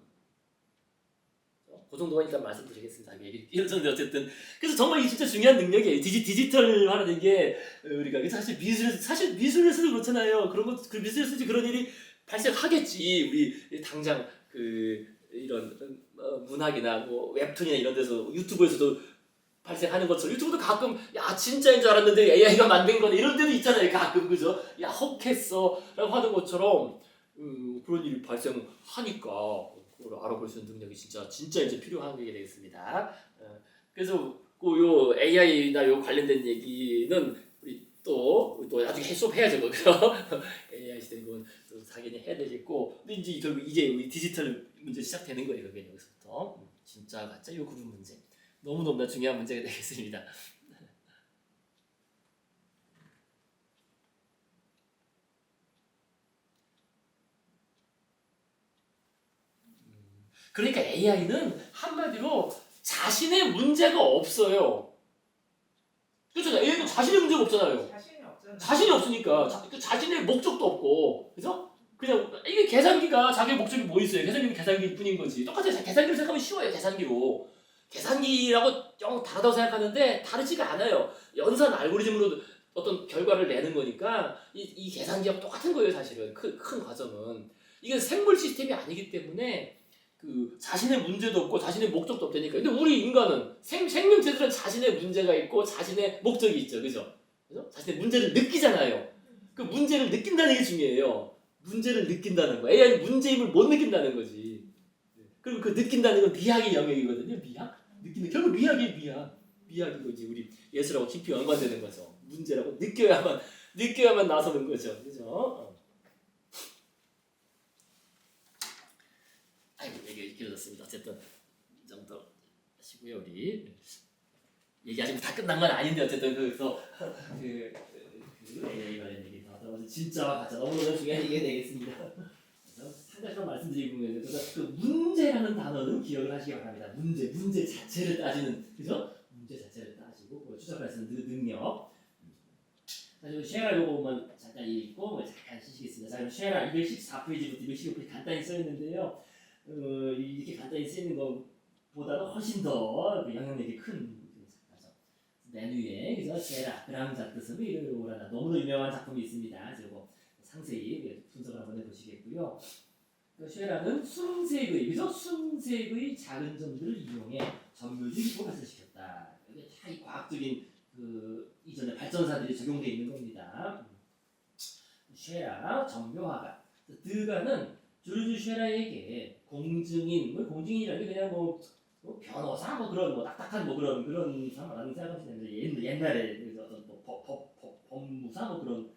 그 정도만 일단 말씀드리겠습니다. 이런 정도 어쨌든 그래서 정말 이 진짜 중요한 능력이에요. 디지털화라는 게 우리가 사실 미술에서도 그렇잖아요. 그런 것 그 미술에서도 그런 일이 발생하겠지. 우리 당장 이런 문학이나 뭐 웹툰이나 이런 데서 유튜브에서도 발생하는 것처럼 유튜브도 가끔 야 진짜인 줄 알았는데 AI가 만든 거네 이런 데도 있잖아요. 가끔 그죠? 야 혹했어라고 하는 것처럼 그런 일이 발생하니까. 그걸 알아볼 수 있는 능력이 진짜 이제 필요한 게 되겠습니다. 그래서 요 AI나 요 관련된 얘기는 우리 또 나중에 수업해야죠, 그죠? AI 시대는 또 당연히 해야 되겠고, 근데 이제 결국 이제 우리 디지털 문제 시작되는 거예요, 그게 여기서부터 진짜 가짜 요 구분 문제 너무나 중요한 문제가 되겠습니다. 그러니까 AI는 한마디로 자신의 문제가 없어요. 그렇죠? AI는 자신의 문제가 없잖아요. 자신이 없잖아. 자신이 없으니까 자신의 목적도 없고, 그죠? 그냥 이게 계산기가 자기의 목적이 뭐 있어요? 계산기는 계산기일 뿐인 거지. 똑같이 계산기를 생각하면 쉬워요. 계산기로. 계산기라고 영 다르다고 생각하는데 다르지가 않아요. 연산 알고리즘으로 어떤 결과를 내는 거니까 이 계산기하고 똑같은 거예요. 사실은 큰 과정은. 이게 생물 시스템이 아니기 때문에 자신의 문제도 없고 자신의 목적도 없다니까. 근데 우리 인간은 생명체들은 자신의 문제가 있고 자신의 목적이 있죠, 그죠? 자신의 문제를 느끼잖아요. 그 문제를 느낀다는 게 중요해요. 문제를 느낀다는 거. AI는 문제임을 못 느낀다는 거지. 그리고 그 느낀다는 건 미학의 영역이거든요. 미학? 느끼는 결국 미학이 미학이고 이제 우리 예술하고 깊이 연관되는 거죠. 문제라고 느껴야만 나서는 거죠, 그죠? 얘기 길어졌습니다. 어쨌든 이 정도 하시고요. 우리 얘기 아직 다 끝난 건 아닌데 어쨌든 그래서 AI 관련 얘기 다 들어서 진짜와 가짜 너무나 중요한 얘기가 되겠습니다. 그래서 한 가지만 말씀드리면 그 문제라는 단어는 기억을 하시기 바랍니다. 문제 자체를 따지는, 그죠? 문제 자체를 따지고 추적할 수 있는 능력. 사실 쉐라 요거만 잠깐 잠깐 읽고 잠깐 쉬시겠습니다. 자, 그럼 쉐라 214페이지부터 215페이지 간단히 써 있는데요. 이렇게 간단히 쓰이는 것보다는 훨씬 더 영향력이 큰 작가죠. 메뉴에 그래서 쉐라 그랑자 뜻은 이르오라나 너무도 유명한 작품이 있습니다. 그리고 상세히 분석을 한번 해보시겠고요. 쉐라는 순색의 그래서 순색의 작은 점들을 이용해 전묘지 기법을 발전시켰다. 이게 다 이 과학적인 이전에 발전사들이 적용되어 있는 겁니다. 쉐라 정묘화가 드가는 조르주 쉐라에게 공증인이라는 게 그냥 뭐 변호사 뭐 그런 뭐 딱딱한 뭐 그런 사람이라는 생각하시면 됩니다. 옛날에 그래서 어떤 뭐 법무사 뭐 그런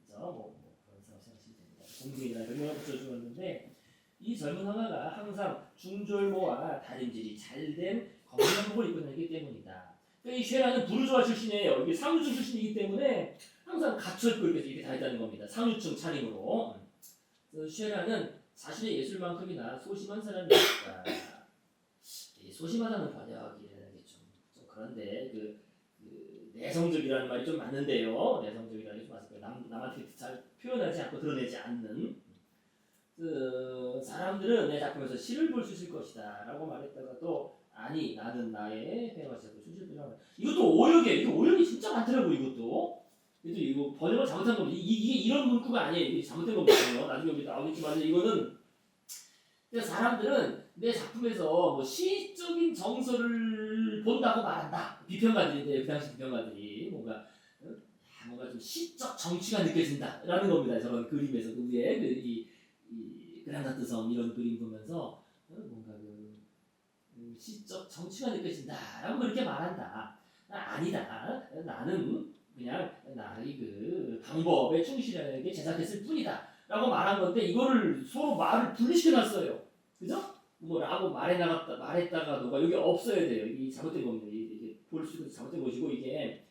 뭐 그런 사람 생각하시면 됩니다. 공증인이라는 별명을 붙여주었는데 이 젊은 화가가 항상 중절모와 다림질이 잘된 검정복을 입고 다니기 때문이다. 그러니까 이 쉐라는 부르주아 출신이에요. 이게 상류층 출신이기 때문에 항상 갖춰입고 이렇게 다녔다는 겁니다. 상류층 차림으로. 쉐라는 자신의 예술만큼이나 소심한 사람이었다. 소심하다는 번역이라는 게 좀 그런데 내성적이라는 말이 좀 맞는데요. 내성적이라는 게 좀 맞을 거예요. 남한테 잘 표현하지 않고 드러내지 않는 사람들은 내 작품에서 시를 볼 수 있을 것이다 라고 말했다가도 아니 나는 나의 회화시작을 수집이라고 이것도 오역이 진짜 많더라고. 이것도 이거 번역을 잘못한 겁니다. 이게 이런 문구가 아니에요. 이게 잘못된 거거든요. 나중에 여기 나오겠지만 이거는 사람들은 내 작품에서 뭐 시적인 정서를 본다고 말한다. 비평가들인데 그 당시 비평가들이 뭔가 좀 시적 정치가 느껴진다라는 겁니다. 저런 그림에서 위에 이 그란다트 섬 이런 그림 보면서 뭔가 시적 정치가 느껴진다라고 그렇게 말한다. 아니다. 나는 그냥 나의 방법에 충실하게 제작했을 뿐이다라고 말한 건데 이거를 서로 말을 분리시켜놨어요. 그죠? 뭐라고 말했다가 너가 여기 없어야 돼요. 이게 잘못된 겁니다. 이게 볼 수 있는 잘못된 것이고 이게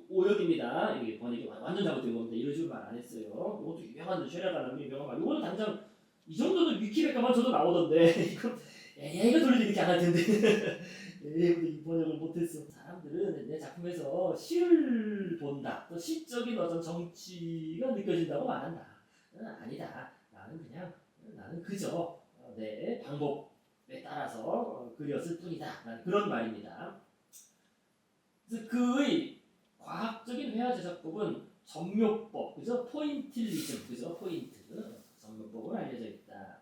오역입니다. 이게 번역이 완전 잘못된 겁니다. 이런 식으로 말 안 했어요. 이것도 유명한 쉐라가 유명한 말. 이거는 당장 이 정도는 위키백과만 저도 나오던데 이거 얘가 돌리지 이렇게 안 할 텐데 이 번역을 못했어. 사람들은 내 작품에서 시를 본다. 또 시적인 어떤 정치가 느껴진다고 말한다. 아니다. 나는 그저 내 방법에 따라서 그렸을 뿐이다. 라는 그런 말입니다. 그래서 그의 과학적인 회화 제작법은 점묘법, 그죠? 포인틸리즘, 그죠? 포인트, 점묘법으로 알려져 있다.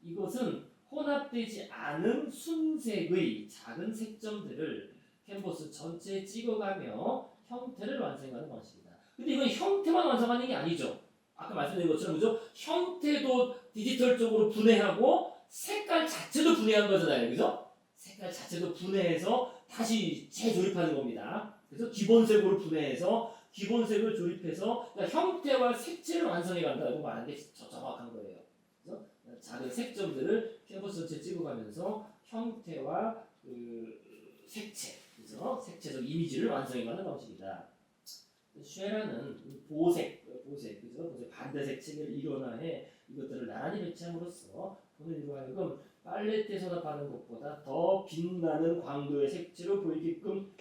이것은 혼합되지 않은 순색의 작은 색점들을 캔버스 전체에 찍어가며 형태를 완성하는 방식이다. 근데 이건 형태만 완성하는 게 아니죠. 아까 말씀드린 것처럼 그죠? 형태도 디지털적으로 분해하고 색깔 자체도 분해한 거잖아요. 그죠? 색깔 자체도 분해해서 다시 재조립하는 겁니다. 그래서 기본색으로 분해해서 기본색을 조립해서 그러니까 형태와 색채를 완성해 간다고 말하는 게 정확한 거예요. 그래서 작은 색점들을 캔버스 전체에 찍어가면서 형태와 색채, 그래서 색채적 이미지를 완성해가는 방식이다. 쉐라는 보색, 그죠? 보색 반대색 책을 일원화해 이것들을 나란히 배치함으로써 본인으로 하여금 팔레트에 서답하는 것보다 더 빛나는 광도의 색채로 보이게끔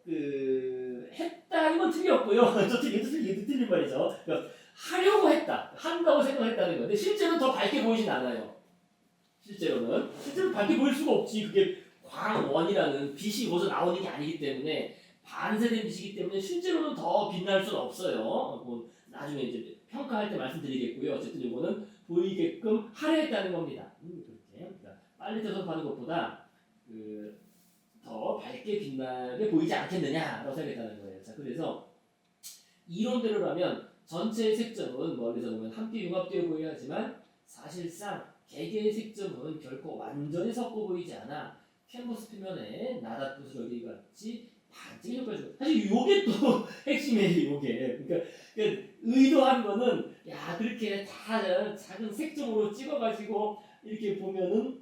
했다는 건 틀렸고요. 이게 틀린 말이죠. 그러니까 하려고 했다, 한다고 생각했다는 건데 실제로는 더 밝게 보이진 않아요. 실제로 밝게 보일 수가 없지. 그게 광원이라는 빛이 거기서 나오는 게 아니기 때문에 반세된 빛이기 때문에 실제로는 더 빛날 수는 없어요. 나중에 이제 평가할 때 말씀드리겠고요. 어쨌든 이거는 보이게끔 하려 했다는 겁니다. 그렇게 그러니까 빨리 접속하는 것보다 더 밝게 빛나게 보이지 않겠느냐라고 생각했다는 거예요. 자, 그래서 이론대로라면 전체의 색점은 멀리서 보면 함께 융합되어 보여야 하지만 사실상 개개의 색점은 결코 완전히 섞어 보이지 않아 캔버스 표면에 나랏붓을 같이 반짝이 효과를 주고 사실 요게 또 핵심이에요. 요게 그러니까 의도한 거는 그렇게 다 작은 색점으로 찍어가지고 이렇게 보면은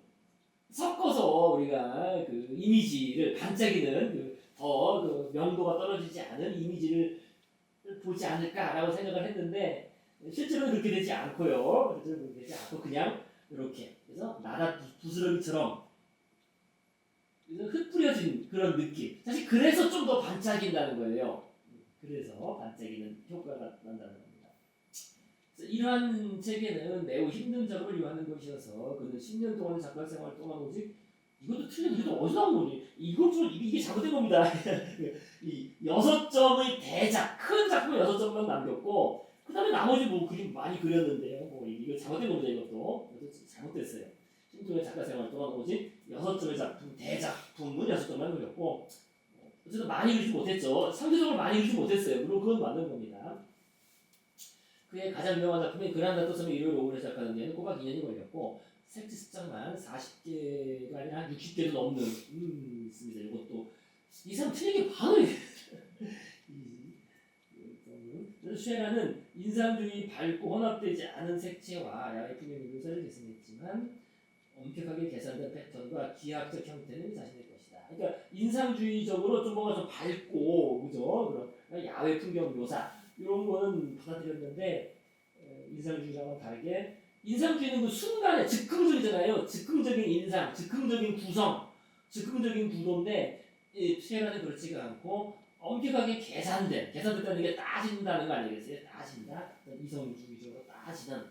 섞어서 우리가 이미지를 반짝이는 더 명도가 떨어지지 않은 이미지를 보지 않을까라고 생각을 했는데 실제로는 그렇게 되지 않고요. 그냥 이렇게 그래서 나랏 부스러기처럼 흩뿌려진 그런 느낌. 사실 그래서 좀 더 반짝인다는 거예요. 그래서 반짝이는 효과가 난다는 겁니다. 그래서 이러한 책에는 매우 힘든 작업을 요하는 것이어서 그는 10년 동안의 작가 생활 동안 오직 이것도 틀린 이것도 어디서 나온 거니? 이게 잘못된 겁니다. 이 6점의 대작 큰 작품 6점만 남겼고 그 다음에 나머지 뭐 그림 많이 그렸는데요. 뭐 이거 잘못된 겁니다. 이것도 잘못됐어요. 10년 동안 작가 생활 동안 오직 6점의 작품 대작품은 6점만 그렸고 어쨌든 많이 그리지 못했죠. 상대적으로 많이 그리지 못했어요. 물론 그건 맞는 겁니다. 그의 가장 유명한 작품인 그란다 또섬의 일요일 오후에 시작하는 데는 꼬박 2년이 걸렸고 색지 숫자만 40개가 아니라 한 60개도 넘는 있습니다. 이것도 이 사람 틀린 게 많아요. 쉐라는 인상주의 밝고 혼합되지 않은 색채와 야외 풍경의 묘사를 계승했지만 엄격하게 계산된 패턴과 기하학적 형태는 자신의 것이다. 그러니까 인상주의적으로 좀 뭔가 좀 밝고 그죠? 그런 야외 풍경 묘사 이런 거는 받아들였는데 인상주의랑은 다르게 인상주의는 그 순간에 즉흥적이잖아요. 즉흥적인 인상, 즉흥적인 구성, 즉흥적인 구도인데 쉐라는 그렇지가 않고 엄격하게 계산됐다는 게 따진다는 거 아니겠어요? 따진다. 이성주의적으로 따지는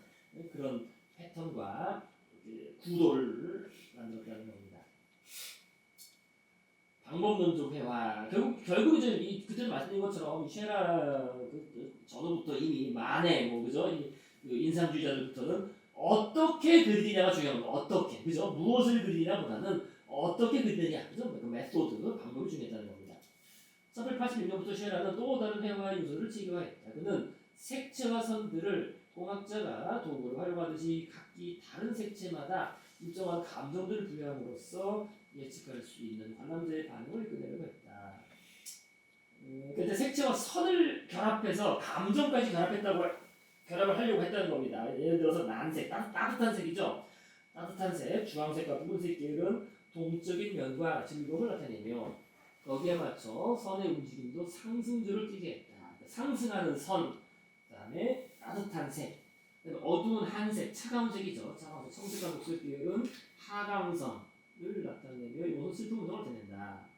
그런 패턴과 구도를 만들었다는 겁니다. 방법론적 회화. 결국 이제 그때 말씀드린 것처럼 쉐라 전후부터 이미 만에 뭐 그죠? 인상주의자들부터는 어떻게 그리느냐가 중요한 거. 어떻게 그죠? 무엇을 그리느냐보다는 어떻게 그리느냐. 그죠? 그 메소드 방법이 중요하다는 겁니다. 1886년부터 쉐라는 또 다른 회화 요소를 제기화했다. 그는 색채와 선들을 공학자가 도구를 활용하듯이 각기 다른 색채마다 일정한 감정들을 부여함으로써 예측할 수 있는 관람자의 반응을 이끌어내려고 했다. 그런데 색채와 선을 결합해서 감정까지 결합을 하려고 했다는 겁니다. 예를 들어서 난색, 따뜻한 색이죠. 따뜻한 색, 주황색과 붉은색 계열은 동적인 면과 즐거움을 나타내며 거기에 맞춰 선의 움직임도 상승조를 띠게 했다. 상승하는 선, 그 다음에 따뜻한 색, 어두운 한색, 차가운 색이죠. 차가운 색, 청색과 녹색 계열은 하강성을 나타내며 이것은 슬픈 운동을 나타낸다.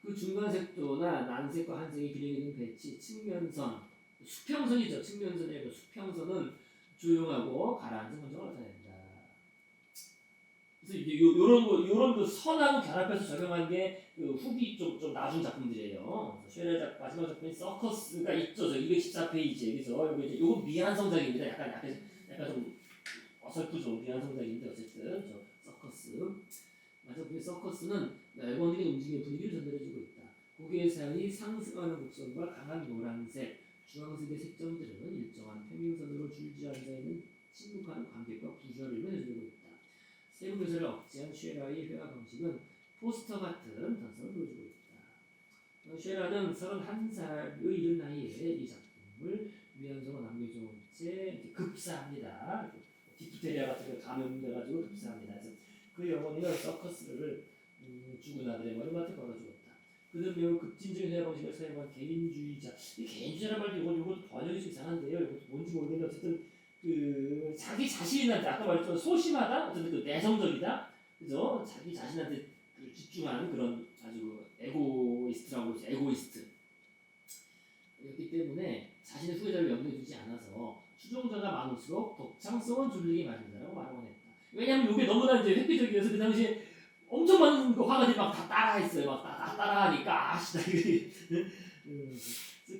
그 중간 색도나 난색과 한색이 균형 있는 배치, 측면선, 수평선이죠. 측면선의 수평선은 조용하고 가라앉은 감정을 나타낸다. 그래서 이제 요런 그 선하고 결합해서 적용한 게 그 후기 좀 나중 작품들이에요. 쉐라 마지막 작품인 서커스가 있죠. 저 214페이지에. 그래서 요거 미완성작입니다. 약간 좀 어설프죠. 미완성작인데 어쨌든 저 서커스. 마지막 그 서커스는 날건드린 움직임의 분위기를 전달해주고 있다. 고개의 사이 상승하는 곡선과 강한 노란색, 주황색의 색점들은 일정한 평행선으로 줄지 앉아 있는 침묵하는 관객과 구조를 해주고 있다. 세부 묘사를 억제한 쉐라의 회화 방식은 포스터 같은 단서를 보여주고 있다. 쉐라는 31살의 이른 나이에 이 작품을 위안소로 남겨준 채 급사합니다. 디프테리아 같은 거 감염돼가지고 급사합니다. 그래서 그 영혼이는 서커스를 죽은 아들의 머리맡에 걸어주었다. 그는 매우 급진적인 회화 방식을 사용한 개인주의자. 이 개인주의라는 말도 이것도 번역이 좀 이상한데요. 이것도 뭔지 모르겠는데 어쨌든 그 자기 자신한테 아까 말했던 소심하다, 어쨌든 그 내성적이다, 그죠? 자기 자신한테 집중하는 그런 아주 에고이스트라고 그러죠. 에고이스트. 그렇기 때문에 자신의 후계자를 염두에 두지 않아서 추종자가 많을수록 독창성은 줄이기 마련이다라고 말하곤 했다. 왜냐하면 이게 너무나 이제 획기적이어서 그 당시에 엄청 많은 그 화가들이 막 다 따라했어요. 막 다 따라하니까 아시다 이게.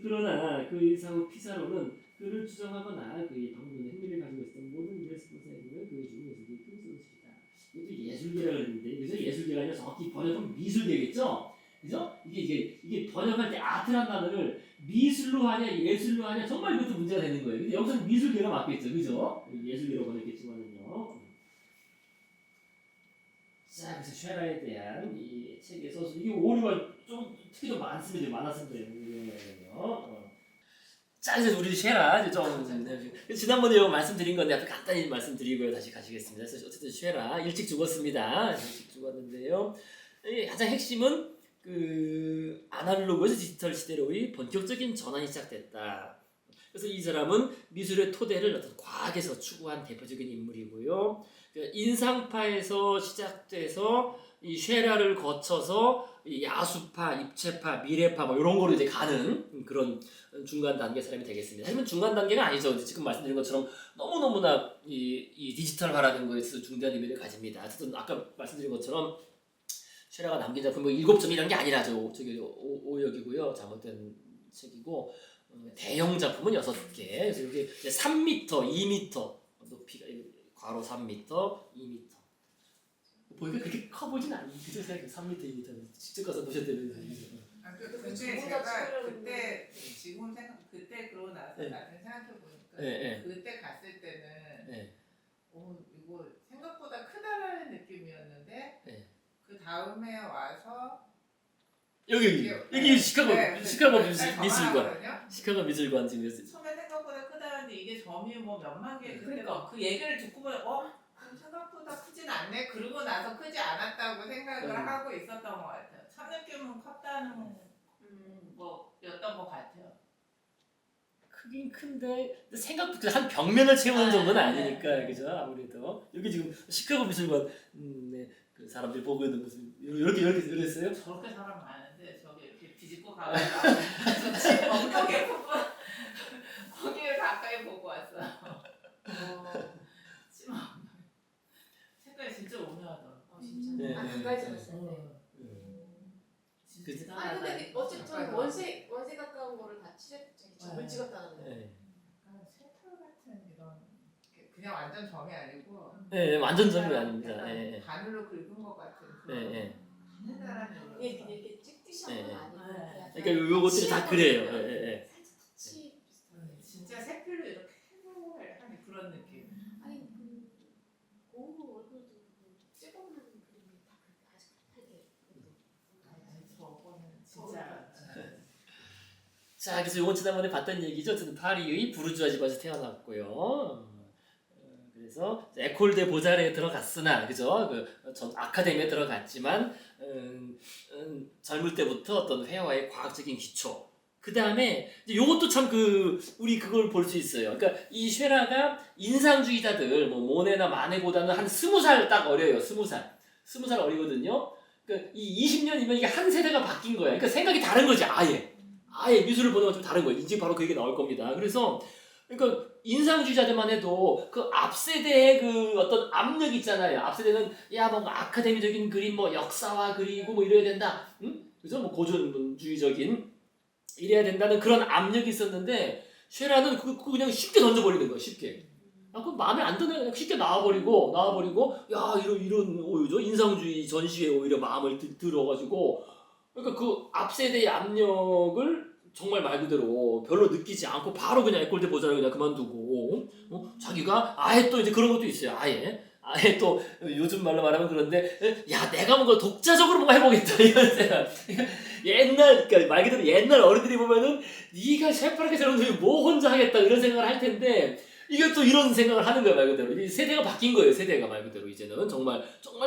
그러나 그 이사후 피사로는 그를 추정하거나 그의 방문에 흥미를 가지고 있었던 모든 레스폰스에 보면 그의 죽은 예술이 큰 소식이다. 이것도 예술계라 그랬는데 그래서 예술계가 아니라 정확히 번역은 미술계겠죠. 그죠? 이게 번역할 때 아트란 단어를 미술로 하냐 예술로 하냐 정말 이것도 문제가 되는 거예요. 근데 여기서는 미술계가 맞겠죠, 그죠? 예술계로 번역했지만은요. 자, 그래서 쉐라에 대한 이 책의 서술 이게 오류가 좀 특히 좀 많았습니다. 자, 이제 우리 쉐라 지난번에 말씀드린 건데 아주 간단히 말씀드리고 다시 가시겠습니다. 그래서 어쨌든 쉐라 일찍 죽었습니다. 일찍 죽었는데요. 가장 핵심은 그 아날로그에서 디지털 시대로의 본격적인 전환이 시작됐다. 그래서 이 사람은 미술의 토대를 어떤 과학에서 추구한 대표적인 인물이고요. 인상파에서 시작돼서 이 쉐라를 거쳐서 이 야수파, 입체파, 미래파 뭐 이런 거로 이제 가는 그런 중간 단계 사람이 되겠습니다. 하지만 중간 단계가 아니죠. 지금 말씀드린 것처럼 너무너무나 이 디지털화라는 거에 있어서 중대한 의미를 가집니다. 어쨌든 아까 말씀드린 것처럼 쉐라가 남긴 작품 뭐 7점 이런 게 아니라죠. 저기 오역이고요. 잘못된 책이고 대형 작품은 6개. 그래서 여기 3m, 2m 높이가 괄호 3m, 2m. 보니까 그렇게 커 보진 않니? 그죠? 생각해 3m, 2m는 직접 가서 보셔야 되는 거예요. 근데 제가 그때 지금 그때 그러고 나서 나중에 생각해 보니까 그때 갔을 때는 이거 생각보다 크다라는 느낌이었는데 그 다음에 와서 여기 시카고 미술관 지금 처음에 생각보다 크다는데 이게 점이 뭐 몇만 개 그러니까. 그 얘기를 듣고 보니 그럼 생각보다 크진 않네. 그러고 나서 크지 않았다고 생각을 하고 있었던 것 같아요. 첫 느낌은 컸다는 뭐였던 것 같아요. 크긴 큰데 생각보다 한 벽면을 채우는 정도는 아니니까 그죠? 아무래도 여기 지금 시카고 미술관 그 사람들이 보고 있는 모습 이렇게 이랬어요? 저렇게 사람 많은데 저기 이렇게 뒤집고 가가지고 지금 엉덩이에 보고 거기를 가까이 보고 왔어요. 색깔이 진짜 오묘하더라고. 진짜. 가까이서 봤어요. 진짜. 아니 근데 어쨌든 원색 가까운 거를 다 점을 찍었다는 거. 약간 쇠털 같은 이런 그냥 완전 점이 아니고. 완전 점이 아닙니다. 바늘로 긁은 것 같은 그런. 가느다란 이렇게 찍듯이 한 건 아니고. 그러니까 요것들이 다 그래요. 살짝 터치 비슷한. 진짜 색필로 이렇게 하는 그런 느낌. 아니 고우 얼굴도 찍어놓은 그림이 다 그렇게 아주 급하게. 저거는 진짜. 자, 그래서 요건 지난번에 봤던 얘기죠. 어쨌든 파리의 부르주아 집안에서 태어났고요. 그래서 에콜 데 보자르에 들어갔으나, 그죠? 전 아카데미에 들어갔지만 젊을 때부터 어떤 회화의 과학적인 기초. 그 다음에 요것도 참 우리 그걸 볼 수 있어요. 그러니까 이 쉐라가 인상주의자들, 뭐 모네나 마네보다는 한 20살 딱 어려요. 20살 어리거든요. 그러니까 이 20년이면 이게 한 세대가 바뀐 거야. 그러니까 생각이 다른 거지, 아예 미술을 보는 건 좀 다른 거예요. 이제 바로 그 얘기 나올 겁니다. 그래서 그러니까 인상주의자들만 해도 그 앞세대의 그 어떤 압력 있잖아요. 앞세대는 뭔가 아카데미적인 그림, 뭐 역사화 그리고 뭐 이래야 된다. 그죠? 뭐 고전주의적인 이래야 된다는 그런 압력이 있었는데 쉐라는 그거 그냥 쉽게 던져버리는 거예요. 쉽게. 그럼 마음에 안 드는 그냥 쉽게 나와버리고 이런 오히려 인상주의 전시에 오히려 마음을 들어가지고 그러니까 그 앞세대의 압력을 정말 말 그대로 별로 느끼지 않고 바로 그냥 에콜 데 보자를 그냥 그만두고 자기가 아예 또 이제 그런 것도 있어요. 아예 또 요즘 말로 말하면 그런데 내가 뭔가 독자적으로 뭔가 해보겠다 이런 생각. 그러니까 말 그대로 옛날 어른들이 보면은 네가 셰프하게 저러면 뭐 혼자 하겠다 이런 생각을 할 텐데 이게 또 이런 생각을 하는 거야 말 그대로. 세대가 바뀐 거예요. 세대가 말 그대로 이제는 정말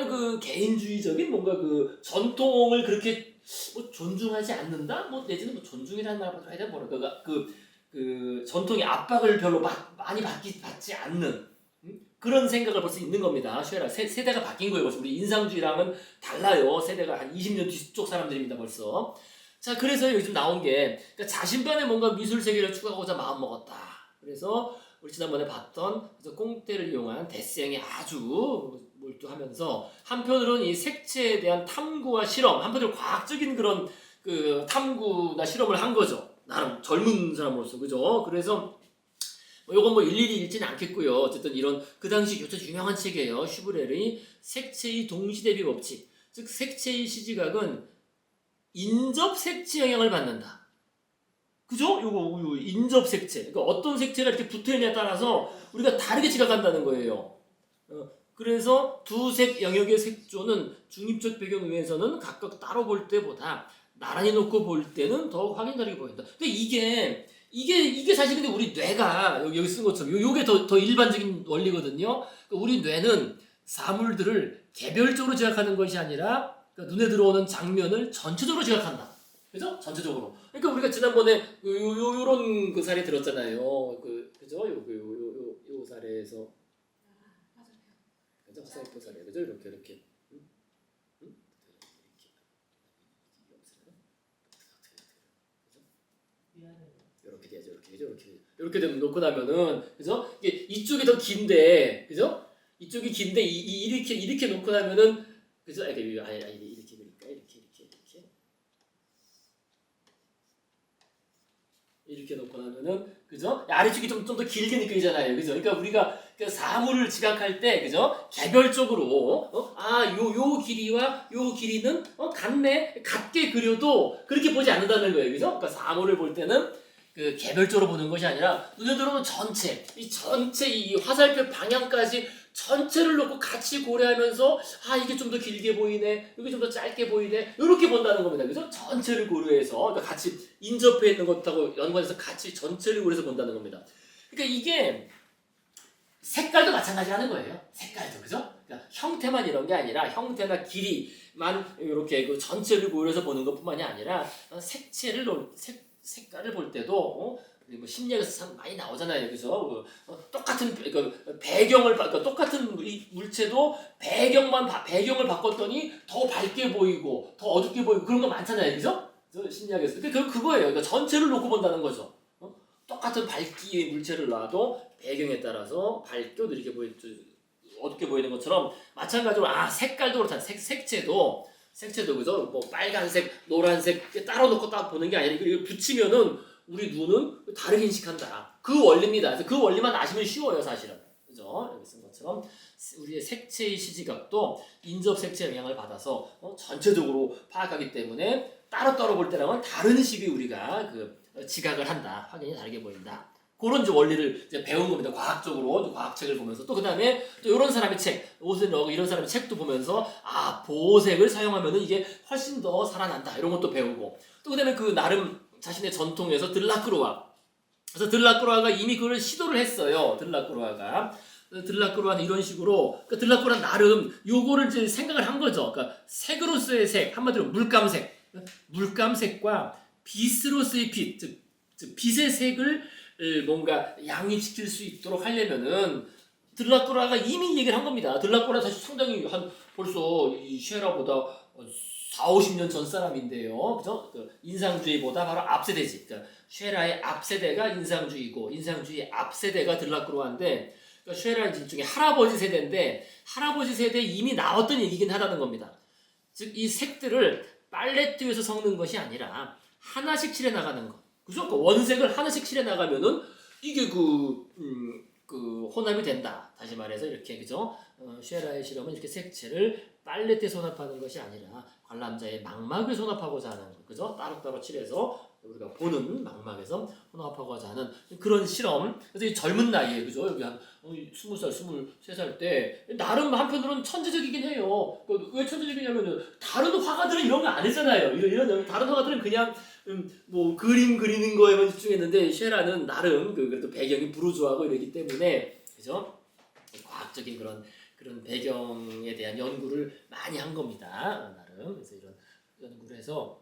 그 개인주의적인 뭔가 그 전통을 그렇게 뭐 존중하지 않는다? 뭐 내지는 뭐 존중이라는 말보다 해야 되나 뭐랄까 그 전통의 압박을 별로 많이 받지 않는 그런 생각을 벌써 있는 겁니다. 쉐라 세대가 바뀐 거예요. 벌써 우리 인상주의랑은 달라요. 세대가 한 20년 뒤쪽 사람들입니다. 벌써. 자, 그래서 여기 좀 나온 게 그러니까 자신만의 뭔가 미술 세계를 추구하고자 마음 먹었다. 그래서 우리 지난번에 봤던 그래서 꽁대를 이용한 데스형이 아주 몰두하면서 한편으로는 이 색채에 대한 탐구와 실험, 한편으로 과학적인 그런 그 탐구나 실험을 한 거죠. 나름 젊은 사람으로서 그죠? 그래서 요건 뭐 일일이 읽지는 않겠고요. 어쨌든 이런 그 당시 교차 유명한 책이에요. 슈브렐의 색채의 동시대비 법칙. 즉 색채의 시지각은 인접 색채 영향을 받는다. 그죠? 요거 인접 색채. 그러니까 어떤 색채가 이렇게 붙어 있냐에 따라서 우리가 다르게 지각한다는 거예요. 그래서 두 색 영역의 색조는 중립적 배경 위에서는 각각 따로 볼 때보다 나란히 놓고 볼 때는 더욱 확연 다르게 보인다. 근데 이게 사실 근데 우리 뇌가 여기 쓴 것처럼 요게 더 일반적인 원리거든요. 그러니까 우리 뇌는 사물들을 개별적으로 지각하는 것이 아니라 그러니까 눈에 들어오는 장면을 전체적으로 지각한다. 그죠? 전체적으로. 그러니까 우리가 지난번에 요런 그 사례 들었잖아요. 그죠? 요 사례에서 그죠? 사이퍼 사례 그죠? 이렇게. 이렇게 되죠, 이렇게 되면 놓고 나면은 그죠? 이게 이쪽이 더 긴데, 그죠? 이쪽이 긴데 이렇게 놓고 나면은 그죠? 이렇게 그러니까 이렇게 놓고 나면은 그죠? 아래쪽이 좀 더 길게 느껴지잖아요, 그죠? 그러니까 우리가 그 사물을 지각할 때 그죠? 개별적으로 요 길이와 요 길이는 같네, 같게 그려도 그렇게 보지 않는다는 거예요, 그죠? 그러니까 사물을 볼 때는 그 개별적으로 보는 것이 아니라 눈에 들어오는 전체, 이 화살표 방향까지 전체를 놓고 같이 고려하면서 이게 좀 더 길게 보이네, 이게 좀 더 짧게 보이네, 이렇게 본다는 겁니다. 그죠? 전체를 고려해서 그러니까 같이 인접해 있는 것하고 연관해서 같이 전체를 고려해서 본다는 겁니다. 그러니까 이게 색깔도 마찬가지라는 거예요. 색깔도 그죠? 그러니까 형태만 이런 게 아니라 형태나 길이만 이렇게 그 전체를 고려해서 보는 것뿐만이 아니라 색깔을 볼 때도 뭐 심리학에서 참 많이 나오잖아요, 그죠? 똑같은 배경을 똑같은 이 물체도 배경을 바꿨더니 더 밝게 보이고 더 어둡게 보이고 그런 거 많잖아요, 그죠? 심리학에서 그거예요. 그러니까 전체를 놓고 본다는 거죠. 똑같은 밝기의 물체를 놔도 배경에 따라서 밝게 느리게 어둡게 보이는 것처럼 마찬가지로 색깔도 그렇다. 색채도 그죠? 뭐 빨간색, 노란색 따로 놓고 딱 보는 게 아니라 이거 붙이면은 우리 눈은 다르게 인식한다. 그 원리입니다. 그래서 그 원리만 아시면 쉬워요, 사실은. 그죠? 여기 쓴 것처럼 우리의 색채의 시지각도 인접 색채 영향을 받아서 전체적으로 파악하기 때문에 따로따로 볼 때랑은 다른 식의 우리가 지각을 한다. 확연히 다르게 보인다. 그런 이제 원리를 이제 배운 겁니다. 과학적으로 과학책을 보면서 또 그다음에 또 이런 사람의 책, 오슬러그 이런 사람의 책도 보면서 보색을 사용하면은 이게 훨씬 더 살아난다. 이런 것도 배우고 또 그다음에 그 나름 자신의 전통에서 그래서 들라크로아가 이미 그걸 시도를 했어요. 들라크로아는 이런 식으로 들라크로아는 나름 요거를 이제 생각을 한 거죠. 그러니까 색으로서의 색, 한마디로 물감색과 빛으로서의 빛, 즉 빛의 색을 뭔가 양립시킬 수 있도록 하려면은 들라크로아가 이미 얘기를 한 겁니다. 들라크로아 사실 상당히 벌써 이 쉐라보다 40-50년 전 사람인데요. 그죠? 인상주의보다 바로 앞세대지. 그러니까 쉐라의 앞세대가 인상주의고 인상주의의 앞세대가 들라크로아인데 그러니까 쉐라 일종의 할아버지 세대인데 할아버지 세대에 이미 나왔던 얘기긴 하다는 겁니다. 즉 이 색들을 팔레트에서 섞는 것이 아니라 하나씩 칠해 나가는 것. 그죠? 원색을 하나씩 칠해 나가면은 이게 혼합이 된다. 다시 말해서 이렇게 그죠? 쉐라의 실험은 이렇게 색채를 팔레트에 혼합하는 것이 아니라 관람자의 망막에 혼합하고자 하는 것. 그죠? 따로따로 칠해서 우리가 보는 망막에서 혼합하고자 하는 그런 실험. 그래서 이 젊은 나이에 그죠? 여기 한 20살, 23살 때 나름 한편으로는 천재적이긴 해요. 왜 천재적이냐면은 다른 화가들은 이런 거 안 했잖아요. 이런 다른 화가들은 그냥 뭐 그림 그리는 거에만 집중했는데 쉐라는 나름 그래도 배경이 부르주아고 이러기 때문에 그죠? 과학적인 그런 배경에 대한 연구를 많이 한 겁니다. 나름 그래서 이런 연구를 해서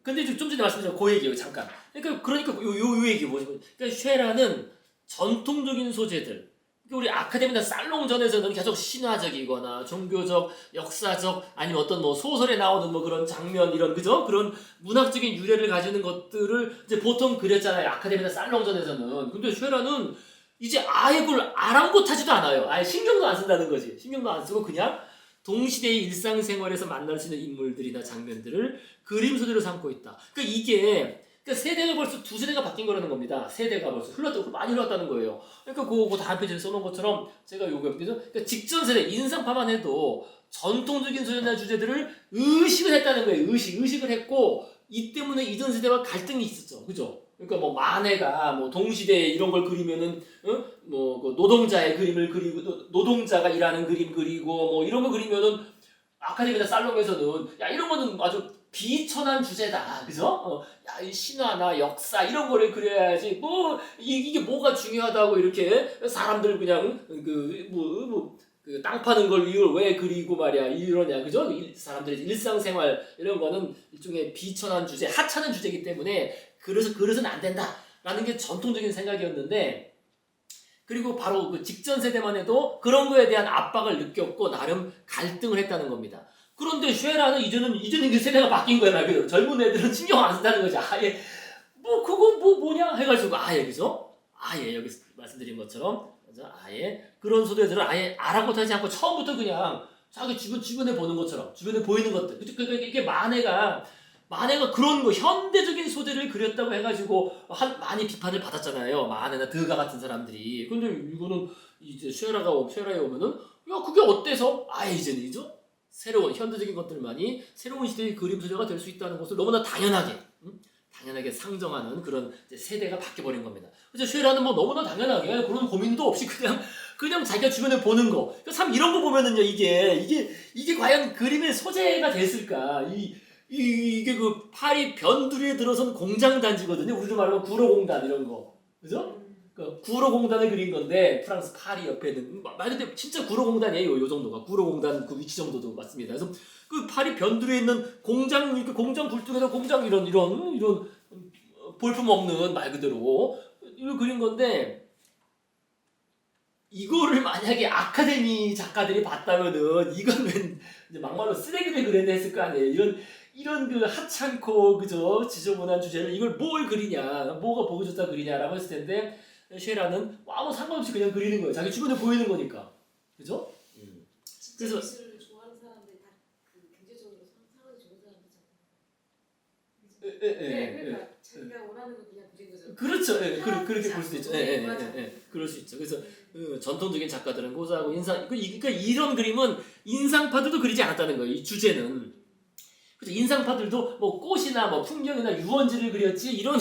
근데 좀 전에 말씀드린 그 얘기예요. 잠깐. 그러니까 요 얘기 뭐죠? 그러니까 쉐라는 전통적인 소재들. 우리 아카데미나 살롱전에서는 계속 신화적이거나 종교적, 역사적 아니면 어떤 뭐 소설에 나오는 뭐 그런 장면 이런 그죠? 그런 문학적인 유래를 가지는 것들을 이제 보통 그렸잖아요. 아카데미나 살롱전에서는. 근데 쉐라는 이제 아예 그걸 아랑곳하지도 않아요. 아예 신경도 안 쓴다는 거지. 신경도 안 쓰고 그냥 동시대의 일상생활에서 만날 수 있는 인물들이나 장면들을 그림 소재로 삼고 있다. 그러니까 이게 세대가 벌써 2세대가 바뀐 거라는 겁니다. 세대가 벌써 많이 흘렀다는 거예요. 그러니까 그 다음 페이지에 써놓은 것처럼 제가 그러니까 직전 세대 인상파만 해도 전통적인 소재나 주제들을 의식을 했다는 거예요. 의식을 했고 이 때문에 이전 세대와 갈등이 있었죠. 그죠? 그러니까 뭐 만해가 뭐 동시대에 이런 걸 그리면은 뭐 그 노동자의 그림을 그리고 노동자가 일하는 그림 그리고 뭐 이런 거 그리면은 아카데미나 살롱에서는 야 이런 거는 아주 비천한 주제다, 그죠? 야, 이 신화나 역사 이런 거를 그려야지. 뭐 이게 뭐가 중요하다고 이렇게 사람들 그냥 그 땅 파는 걸 이걸 왜 그리고 말이야 이러냐, 그죠? 사람들의 일상생활 이런 거는 일종의 비천한 주제, 하찮은 주제이기 때문에 그래서는 안 된다라는 게 전통적인 생각이었는데. 그리고 바로 그 직전 세대만 해도 그런 거에 대한 압박을 느꼈고 나름 갈등을 했다는 겁니다. 그런데 쉐라는 이제는 그 세대가 바뀐 거야, 말 그대로. 젊은 애들은 신경 안 쓴다는 거지. 아예 뭐 그거 뭐 뭐냐 해가지고 아예 그죠? 아예 여기 말씀드린 것처럼 그죠? 아예 그런 소재들을 아예 아랑곳하지 않고 처음부터 그냥 자기 주변에 보는 것처럼 주변에 보이는 것들 그러니까 이게 만해가 그런 거 현대적인 소재를 그렸다고 해가지고 많이 비판을 받았잖아요. 만해나 드가 같은 사람들이. 근데 이거는 이제 쉐라에 오면은 야 그게 어때서 아예 이제는이죠? 새로운 현대적인 것들만이 새로운 시대의 그림 소재가 될 수 있다는 것을 너무나 당연하게 상정하는 그런 이제 세대가 바뀌어버린 겁니다. 그래서 쉐라는 뭐 너무나 당연하게 그런 고민도 없이 그냥 자기가 주변에 보는 거. 참 이런 거 보면은요 이게 과연 그림의 소재가 됐을까? 이게 그 파리 변두리에 들어선 공장 단지거든요. 우리로 말하면 구로공단 이런 거, 그죠? 그 구로공단을 그린 건데 프랑스 파리 옆에 있는 말 그대로 진짜 구로공단이에요. 요 정도가 구로공단 그 위치 정도도 맞습니다. 그래서 그 파리 변두리에 있는 공장 이렇게 공장 굴뚝에다 공장 이런 볼품 없는 말 그대로 이걸 그린 건데 이거를 만약에 아카데미 작가들이 봤다면은 이거는 이제 막말로 쓰레기를 그렸네 했을 거 아니에요. 이런 그 하찮고 그저 지저분한 주제를 이걸 뭘 그리냐, 뭐가 보기 좋다 그리냐라고 했을 텐데 쉐라는 아무 상관없이 그냥 그리는 거예요. 자기 주변에 보이는 거니까, 그죠? 진짜 그래서- 미술을 좋아하는 사람들이 다 그 경제적으로 상황이 좋은 사람들이잖아요. 네, 그러니까 자기가 원하는 거 그냥 그린 거죠. 그렇죠. 그렇게 볼 수도 있죠. 맞아. 그럴 수 있죠. 그래서 전통적인 작가들은 고사하고 그러니까 이런 그림은 인상파들도 그리지 않았다는 거예요. 이 주제는. 그래서 인상파들도 뭐 꽃이나 뭐 풍경이나 유원지를 그렸지 이런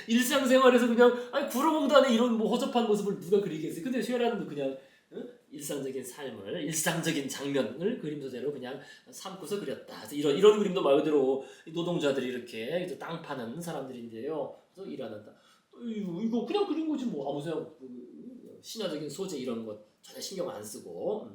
일상생활에서 그냥 아니 구로공단에 이런 뭐 허접한 모습을 누가 그리겠어요. 근데 쉐라는 그냥 일상적인 삶을 일상적인 장면을 그림 소재로 그냥 삼고서 그렸다. 그래서 이런 그림도 말 그대로 노동자들이 이렇게 이제 땅 파는 사람들인데요. 그래서 일하는다. 이거 그냥 그린 거지 뭐 아무 생각 신화적인 소재 이런 것 전혀 신경 안 쓰고.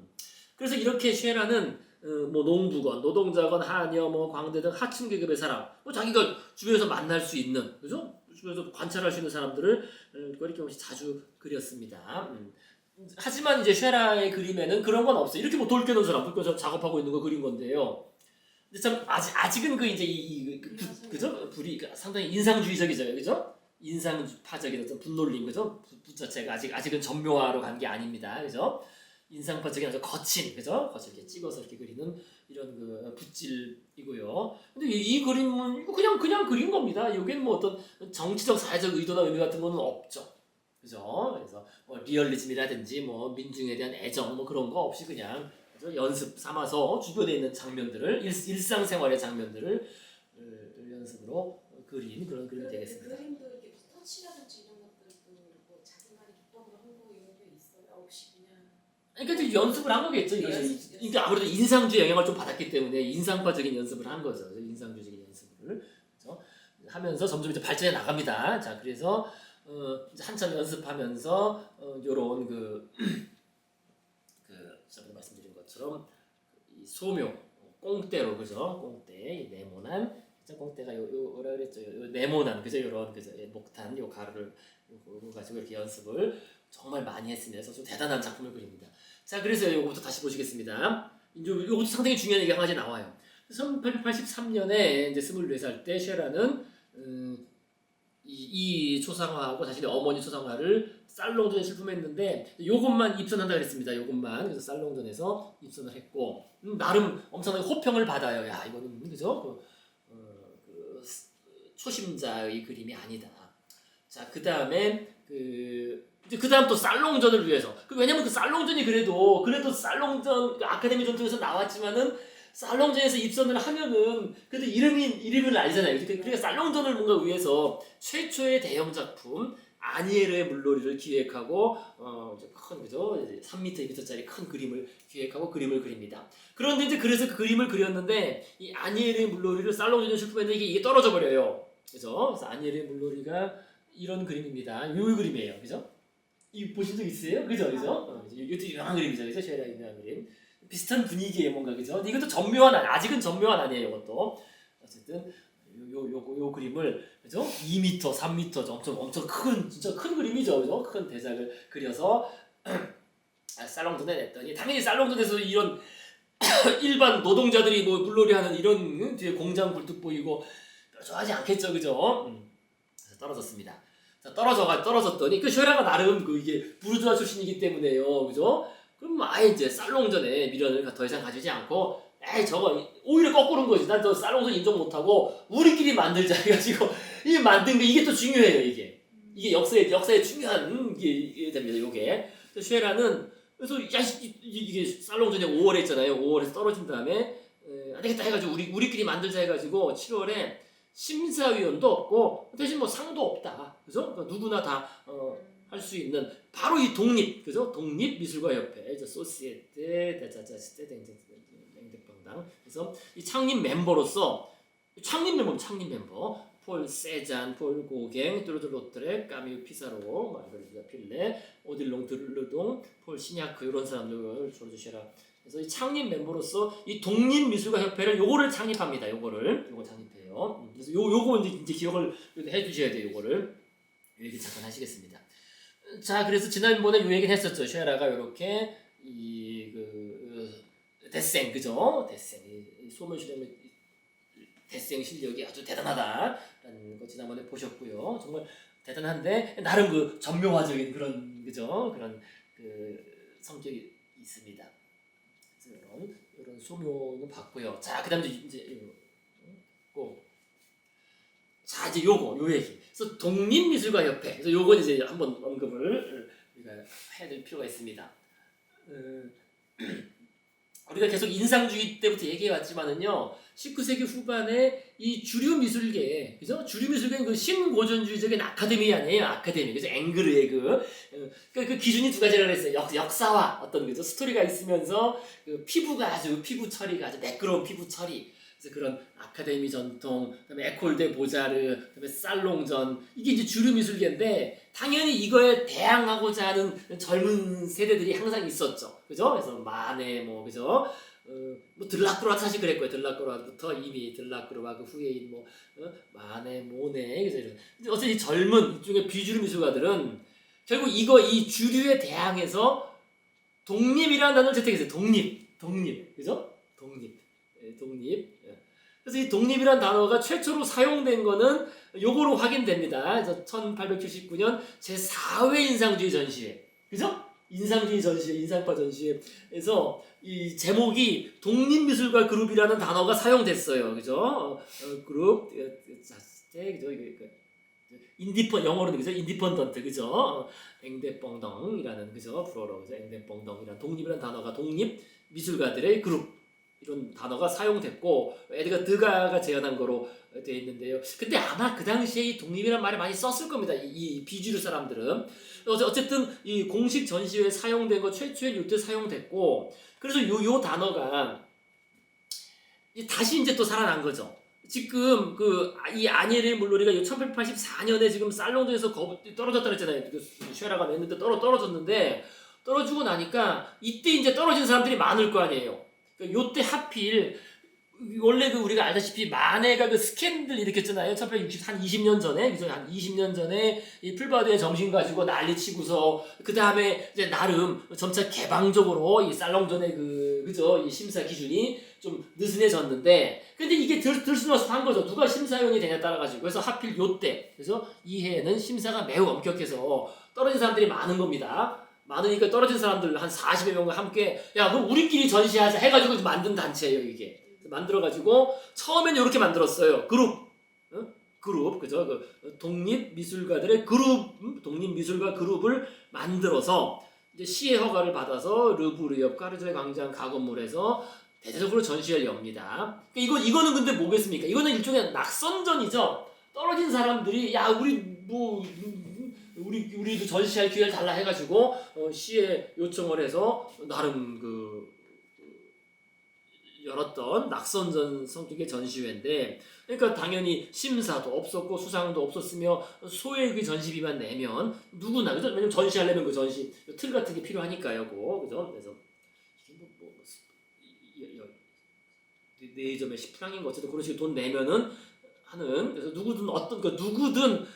그래서 이렇게 쉐라는 뭐 농부건, 노동자건, 하녀, 뭐 광대 등 하층 계급의 사람, 뭐 자기가 주변에서 만날 수 있는, 그죠? 주변에서 관찰할 수 있는 사람들을 꺼리낌없이 자주 그렸습니다. 하지만 이제 쉐라의 그림에는 그런 건 없어요. 이렇게 뭐 돌 깨는 사람, 돌 깨서 작업하고 있는 거 그린 건데요. 근데 참 아직은 그 이제 그죠? 불이 상당히 인상주의적이죠, 그죠? 인상파적인 어떤 분놀림, 그죠? 붓 자체가 아직은 전묘화로 간 게 아닙니다, 그죠? 인상파적인 아주 거친, 그죠? 거칠게 찍어서 이렇게 그리는 이런 그 붓질이고요. 근데 이 그림은 이거 그냥 그린 겁니다. 여기는 뭐 어떤 정치적, 사회적 의도나 의미 같은 거는 없죠, 그죠? 그래서 뭐 리얼리즘이라든지 뭐 민중에 대한 애정 뭐 그런 거 없이 그냥 그죠? 연습 삼아서 주변에 있는 장면들을 일상생활의 장면들을 연습으로 그린 그런 그림이 되겠습니다. 그 그림도 이렇게 터치라든지 이런 것들도 뭐 자기만의 기법으로 한 거 이런 게 있어요? 없이 그냥. 그러니까 이제 연습을 한 거겠죠. 이것이. 그러니까 아무래도 인상주의 영향을 좀 받았기 때문에 인상파적인 연습을 한 거죠. 인상주의적인 연습을 그렇죠? 하면서 점점 이제 발전해 나갑니다. 자, 그래서 이제 한참 연습하면서 요런 그 전에 말씀드린 것처럼 이 소묘 꽁대로 그죠? 꽁대 이 네모난 꽁대가 뭐라 그랬죠? 요 네모난 그죠? 요런 그죠? 목탄 요 가루를 요거 가지고 이렇게 연습을 정말 많이 했습니다. 그래서 좀 대단한 작품을 그립니다. 자, 그래서 요거부터 다시 보시겠습니다. 요것도 상당히 중요한 얘기가 한 가지 나와요. 1883년에 이제 24살 때 쉐라는 이 초상화하고 자신의 어머니 초상화를 살롱전에 출품했는데 요것만 입선한다 그랬습니다. 요것만. 그래서 살롱전에서 입선을 했고 나름 엄청나게 호평을 받아요. 야, 이거는 그죠? 그 초심자의 그림이 아니다. 자, 그다음에 그 다음 또 살롱전을 위해서. 왜냐면 그 살롱전이 그래도 살롱전 아카데미 전통에서 나왔지만은 살롱전에서 입선을 하면은 그래도 이름을 알잖아요. 그러니까 살롱전을 뭔가 위해서 최초의 대형 작품 아니에르의 물놀이를 기획하고 큰 그죠 3m, 2m짜리 큰 그림을 기획하고 그림을 그립니다. 그런데 이제 그래서 그 그림을 그렸는데 이 아니에르의 물놀이를 살롱전에 출품했는데 이게 떨어져 버려요. 그죠? 그래서 아니에르의 물놀이가 이런 그림입니다. 요 그림이에요. 그죠? 이 보신 적 있으세요? 그죠? 이것도 유명한 그림이죠. 그죠? 쉐라 유명한 그림. 비슷한 분위기의 뭔가 그죠? 근데 이것도 아직은 전묘한 아니에요. 이것도 어쨌든 요 그림을 그죠? 2m, 3m 엄청 큰 진짜 큰 그림이죠. 그죠? 큰 대작을 그려서 살롱전에 냈더니 당연히 살롱전에서 이런 일반 노동자들이 뭐 물놀이하는 이런 뒤에 공장 굴뚝 보이고 뾰족하지 않겠죠. 그죠? 자, 떨어졌습니다. 자, 떨어졌더니 그 쉐라가 나름 그 이게 부르주아 출신이기 때문에요, 그죠? 그럼 아예 이제 살롱전에 미련을 더 이상 가지지 않고, 에이 저거 오히려 거꾸로인 거지. 난 저 살롱전 인정 못하고 우리끼리 만들자 해가지고 이 만든 거 이게 또 중요해요, 이게. 이게 역사에 중요한 이게 됩니다, 요게. 쉐라는 그래서 야 이게 살롱전에 5월에 있잖아요. 5월에서 떨어진 다음에 안 되겠다 해가지고 우리끼리 만들자 해가지고 7월에 심사위원도 없고 대신 뭐 상도 없다, 그죠? 그러니까 누구나 다 할 수 있는 바로 이 독립, 그죠? 독립미술가협회, 소시에테 데자자시테 댕댕평당. 그래서 이 창립 멤버 폴 세잔, 폴 고갱, 뚜르드 로트레, 까미우 피사로, 마르가리타 필레, 오딜롱 드르동, 폴 시냐크 이런 사람들을 조르주시라. 그래서 이 창립 멤버로서 이 독립미술가협회를 요거를 창립합니다. 요거 창립해요. 그래서 요거 이제 기억을 해주셔야 돼요. 요거를 요 얘기 잠깐 하시겠습니다. 자, 그래서 지난번에 요 얘기는 했었죠. 쉐라가 요렇게 데생, 그죠? 데생, 소멸실험의 데생 실력이 아주 대단하다라는 거 지난번에 보셨고요. 정말 대단한데 나름 그 전묘화적인 그런, 그죠? 그런 그 성격이 있습니다. 그래서 이런 소묘는 봤고요. 자, 그다음에 이제 자, 이제 요 얘기. 그래서 독립미술가협회. 그래서 요건 이제 한번 언급을 우리가 해야 될 필요가 있습니다. 우리가 계속 인상주의 때부터 얘기해 왔지만은요, 19세기 후반에 이 주류 미술계, 그죠? 주류 미술계는 그 신고전주의적인 아카데미 아니에요, 아카데미. 그죠? 앵그르의 그 기준이 두 가지라고 했어요. 역사와 어떤 그죠? 스토리가 있으면서 그 피부 처리가 아주 매끄러운 피부 처리. 그래서 그런 아카데미 전통, 그다음에 에콜 데 보자르, 그다음에 살롱전, 이게 이제 주류 미술계인데 당연히 이거에 대항하고자 하는 젊은 세대들이 항상 있었죠, 그죠? 그래서 마네 그죠? 뭐 들라크로와 사실 그랬고요. 들라크로와부터 이미 들라크로와 그 후예인 마네, 모네, 그죠? 근데 어쨌든 이 젊은 이쪽에 비주류 미술가들은 결국 이 주류에 대항해서 독립이라는 단어를 채택했어요. 독립, 그죠? 독립. 그래서 이 독립이란 단어가 최초로 사용된 거는 요거로 확인됩니다. 그래서 1879년 제4회 인상주의 전시회, 그죠? 인상파 전시회에서 이 제목이 독립미술가 그룹이라는 단어가 사용됐어요, 그죠? 그룹, 그죠? 영어로는 그죠? 인디펀던트, 그죠? 앵데뻥덩이라는, 그죠? 불어로, 그죠? 앵데뻥덩이라는 독립이라는 단어가 독립 미술가들의 그룹, 이런 단어가 사용됐고 에드가 드가가 제안한 거로 되어 있는데요. 근데 아마 그 당시에 이 독립이라는 말을 많이 썼을 겁니다. 이 비주류 사람들은. 어쨌든 이 공식 전시회에 사용된 거 최초에 이때 사용됐고, 그래서 요 단어가 다시 이제 또 살아난 거죠. 지금 이 아니에르 물로리가 1884년에 지금 살롱전에서 떨어졌다 그랬잖아요. 쉐라가 냈는데 떨어졌는데, 떨어지고 나니까 이때 이제 떨어진 사람들이 많을 거 아니에요. 요때 하필 원래 우리가 알다시피 마네가 스캔들 일으켰잖아요. 1860 한 20년 전에, 그래서 한 20년 전에 이 풀바드의 정신 가지고 난리치고서 그 다음에 이제 나름 점차 개방적으로 이 살롱전의 그죠? 이 심사 기준이 좀 느슨해졌는데, 근데 이게 들쑥날쑥한 거죠. 누가 심사위원이 되냐 따라 가지고. 그래서 하필 요때, 그래서 이 해에는 심사가 매우 엄격해서 떨어진 사람들이 많은 겁니다. 많으니까 떨어진 사람들 한 40여 명과 함께 그럼 우리끼리 전시하자 해가지고 만든 단체예요, 이게. 만들어가지고 처음엔 이렇게 만들었어요. 그룹, 그죠? 독립미술가들의 독립미술가 그룹을 만들어서 이제 시의 허가를 받아서 르브르 옆 까르제 광장 가건물에서 대대적으로 전시회를 엽니다. 이거는 근데 뭐겠습니까? 이거는 일종의 낙선전이죠. 떨어진 사람들이 우리도 전시할 기회를 달라 해가지고 시에 요청을 해서 나름 열었던 낙선전 성격의 전시회인데, 그러니까 당연히 심사도 없었고 수상도 없었으며 소액의 전시비만 내면 누구나, 그죠? 왜냐면 전시하려면 그 전시 틀 같은 게 필요하니까요, 그죠? 그래서 이게 4점에 10프랑인 어쨌든 그런 식으로 돈 내면은 하는, 그래서 누구든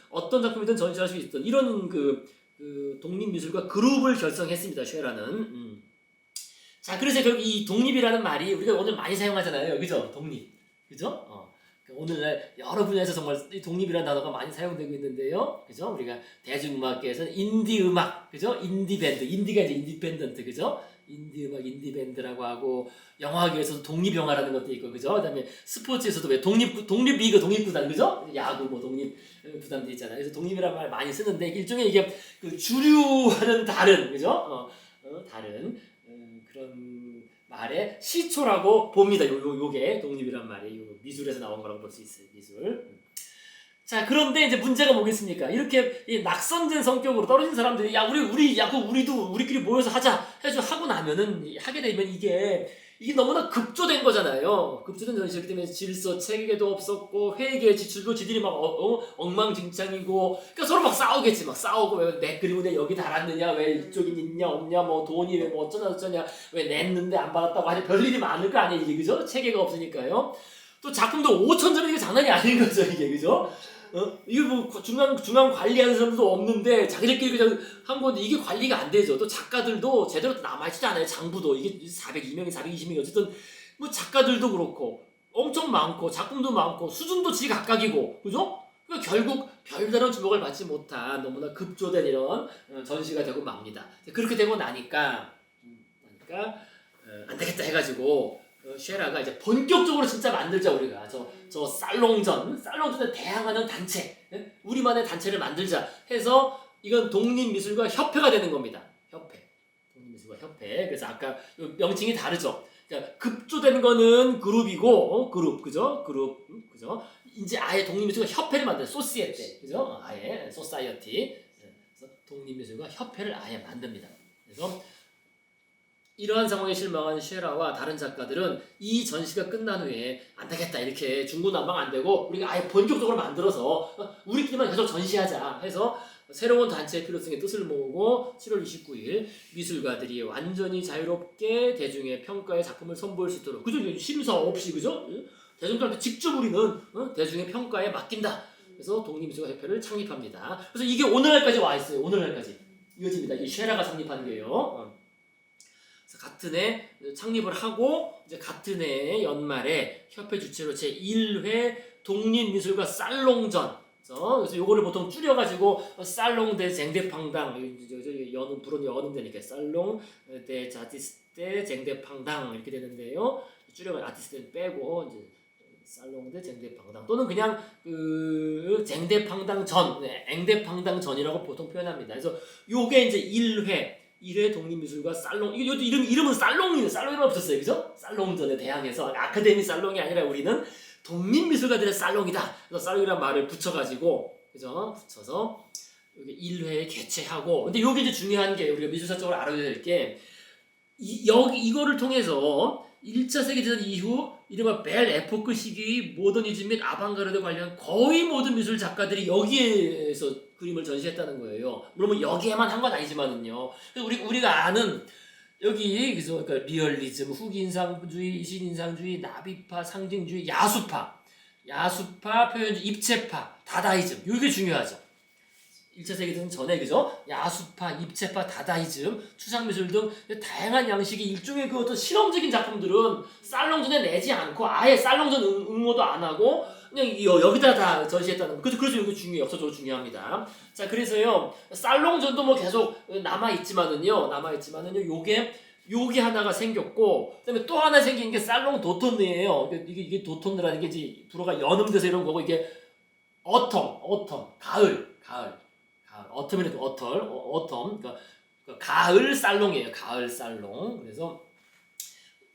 어떤 작품이든 전시할 수 있던 이런 독립미술가 그룹을 결성했습니다, 쉐라는. 자, 그래서 결국 이 독립이라는 말이 우리가 오늘 많이 사용하잖아요, 그죠? 독립, 그죠? 오늘날 여러 분야에서 정말 이 독립이라는 단어가 많이 사용되고 있는데요. 그죠? 우리가 대중음악계에서는 인디 음악, 그죠? 인디 밴드, 인디가 이제 인디펜던트, 그죠? 인디 음악, 인디 밴드라고 하고 영화계에서도 독립 영화라는 것도 있고, 그죠? 그다음에 스포츠에서도 왜 독립 리그, 독립 구단, 그죠? 야구 뭐 독립 구단도 있잖아요. 그래서 독립이라는 말 많이 쓰는데 일종의 이게 그 주류와는 다른, 그죠? 다른 그런 말의 시초라고 봅니다. 요게 독립이란 말이 요 미술에서 나온 거라고 볼 수 있어요. 미술. 자, 그런데 이제 문제가 뭐겠습니까? 이렇게 이 낙선된 성격으로 떨어진 사람들이 우리도 우리끼리 모여서 하자 하고 나면은 하게 되면 이게 너무나 급조된 거잖아요. 급조된 전시였기 때문에 질서 체계도 없었고 회계 지출도 지들이 막 엉망진창이고, 그러니까 서로 막 싸우겠지. 막 싸우고 왜 그리고 내 여기 달았느냐, 왜 이쪽이 있냐 없냐, 뭐 돈이 왜 뭐 어쩌냐 왜 냈는데 안 받았다고 하니 별일이 많을 거 아니에요, 이게, 그죠? 체계가 없으니까요. 또 작품도 5,000점 이게 장난이 아닌 거죠, 이게, 그죠? 이게 뭐 중앙 관리하는 사람도 없는데 자기들끼리 그냥 한 건데 이게 관리가 안 되죠. 또 작가들도 제대로 남아있지도 않아요. 장부도 이게 402명이 420명이 어쨌든 뭐 작가들도 그렇고 엄청 많고 작품도 많고 수준도 지각각이고, 그죠? 그러니까 결국 별다른 주목을 받지 못한 너무나 급조된 이런 전시가 되고 맙니다. 그렇게 되고 나니까 안 되겠다 해가지고 쉐라가 이제 본격적으로 진짜 만들자, 우리가 저 살롱전에 대항하는 단체, 우리만의 단체를 만들자 해서 이건 독립미술가 협회가 되는 겁니다. 독립미술가 협회. 그래서 아까 명칭이 다르죠. 그러니까 급조된 거는 그룹이고, 그룹, 그죠? 그죠? 이제 아예 독립미술가 협회를 만든 소시에테, 그죠? 아예 소사이어티. 그래서 독립미술가 협회를 아예 만듭니다. 그래서 이러한 상황에 실망한 쉐라와 다른 작가들은 이 전시가 끝난 후에 안 되겠다, 이렇게 중구난방 안 되고 우리가 아예 본격적으로 만들어서 우리끼리만 계속 전시하자 해서 새로운 단체의 필요성에 뜻을 모으고 7월 29일 미술가들이 완전히 자유롭게 대중의 평가에 작품을 선보일 수 있도록, 그죠? 심사 없이, 그죠? 대중들한테 직접 우리는 대중의 평가에 맡긴다. 그래서 독립미술가협회를 창립합니다. 그래서 이게 오늘날까지 와 있어요. 오늘날까지 이어집니다. 이 쉐라가 창립한 게요. 같은 해 창립을 하고 이제 같은 해 연말에 협회 주최로 제1회 독립미술가 살롱전, 그래서 요거를 보통 줄여가지고 살롱 대 쟁대팡당, 불은 연음되니까 살롱 대 자티스테 쟁대팡당 이렇게 되는데요. 줄여가 아티스트는 빼고 이제 살롱 대 쟁대팡당, 또는 그냥 그 쟁대팡당 전, 앵대팡당 전이라고 보통 표현합니다. 그래서 요게 이제 1회 독립미술가 살롱, 이것도 이름은 살롱이에요. 살롱이라고 붙였어요, 그죠? 살롱전에 대항해서 아카데미 살롱이 아니라 우리는 독립미술가들의 살롱이다. 그래서 살롱이라는 말을 붙여가지고, 그죠? 붙여서 여기 1회에 개최하고, 근데 요게 이제 중요한 게 우리가 미술사적으로 알아야 될 게 이거를 통해서 1차 세계대전 이후 이른바 벨 에포크 시기의 모더니즘 및 아방가르드 관련 거의 모든 미술 작가들이 여기에서 그림을 전시했다는 거예요. 물론 여기에만 한 건 아니지만은요. 그래서 우리가 아는 여기, 그래서 그러니까 리얼리즘, 후기인상주의, 신인상주의, 나비파, 상징주의, 야수파, 표현주의, 입체파, 다다이즘, 이게 중요하죠. 1차 세계대전 전에, 그죠? 야수파, 입체파, 다다이즘, 추상미술 등 다양한 양식의 일종의 그 어떤 실험적인 작품들은 살롱전에 내지 않고 아예 살롱전 응모도 안 하고 그냥 여기다 다 전시했다는 거. 그래서 이게 중요해요. 역사적으로 중요합니다. 자, 그래서요, 살롱전도 뭐 계속 남아있지만은요, 요게 하나가 생겼고, 그 다음에 또 하나 생긴 게 살롱 도톤느예요. 이게 도톤느라는 게 이제 불어가 연음돼서 이런 거고, 이게 어텀, 가을. 어텀이라도 어텀. 그러니까 가을 살롱이에요. 가을 살롱. 그래서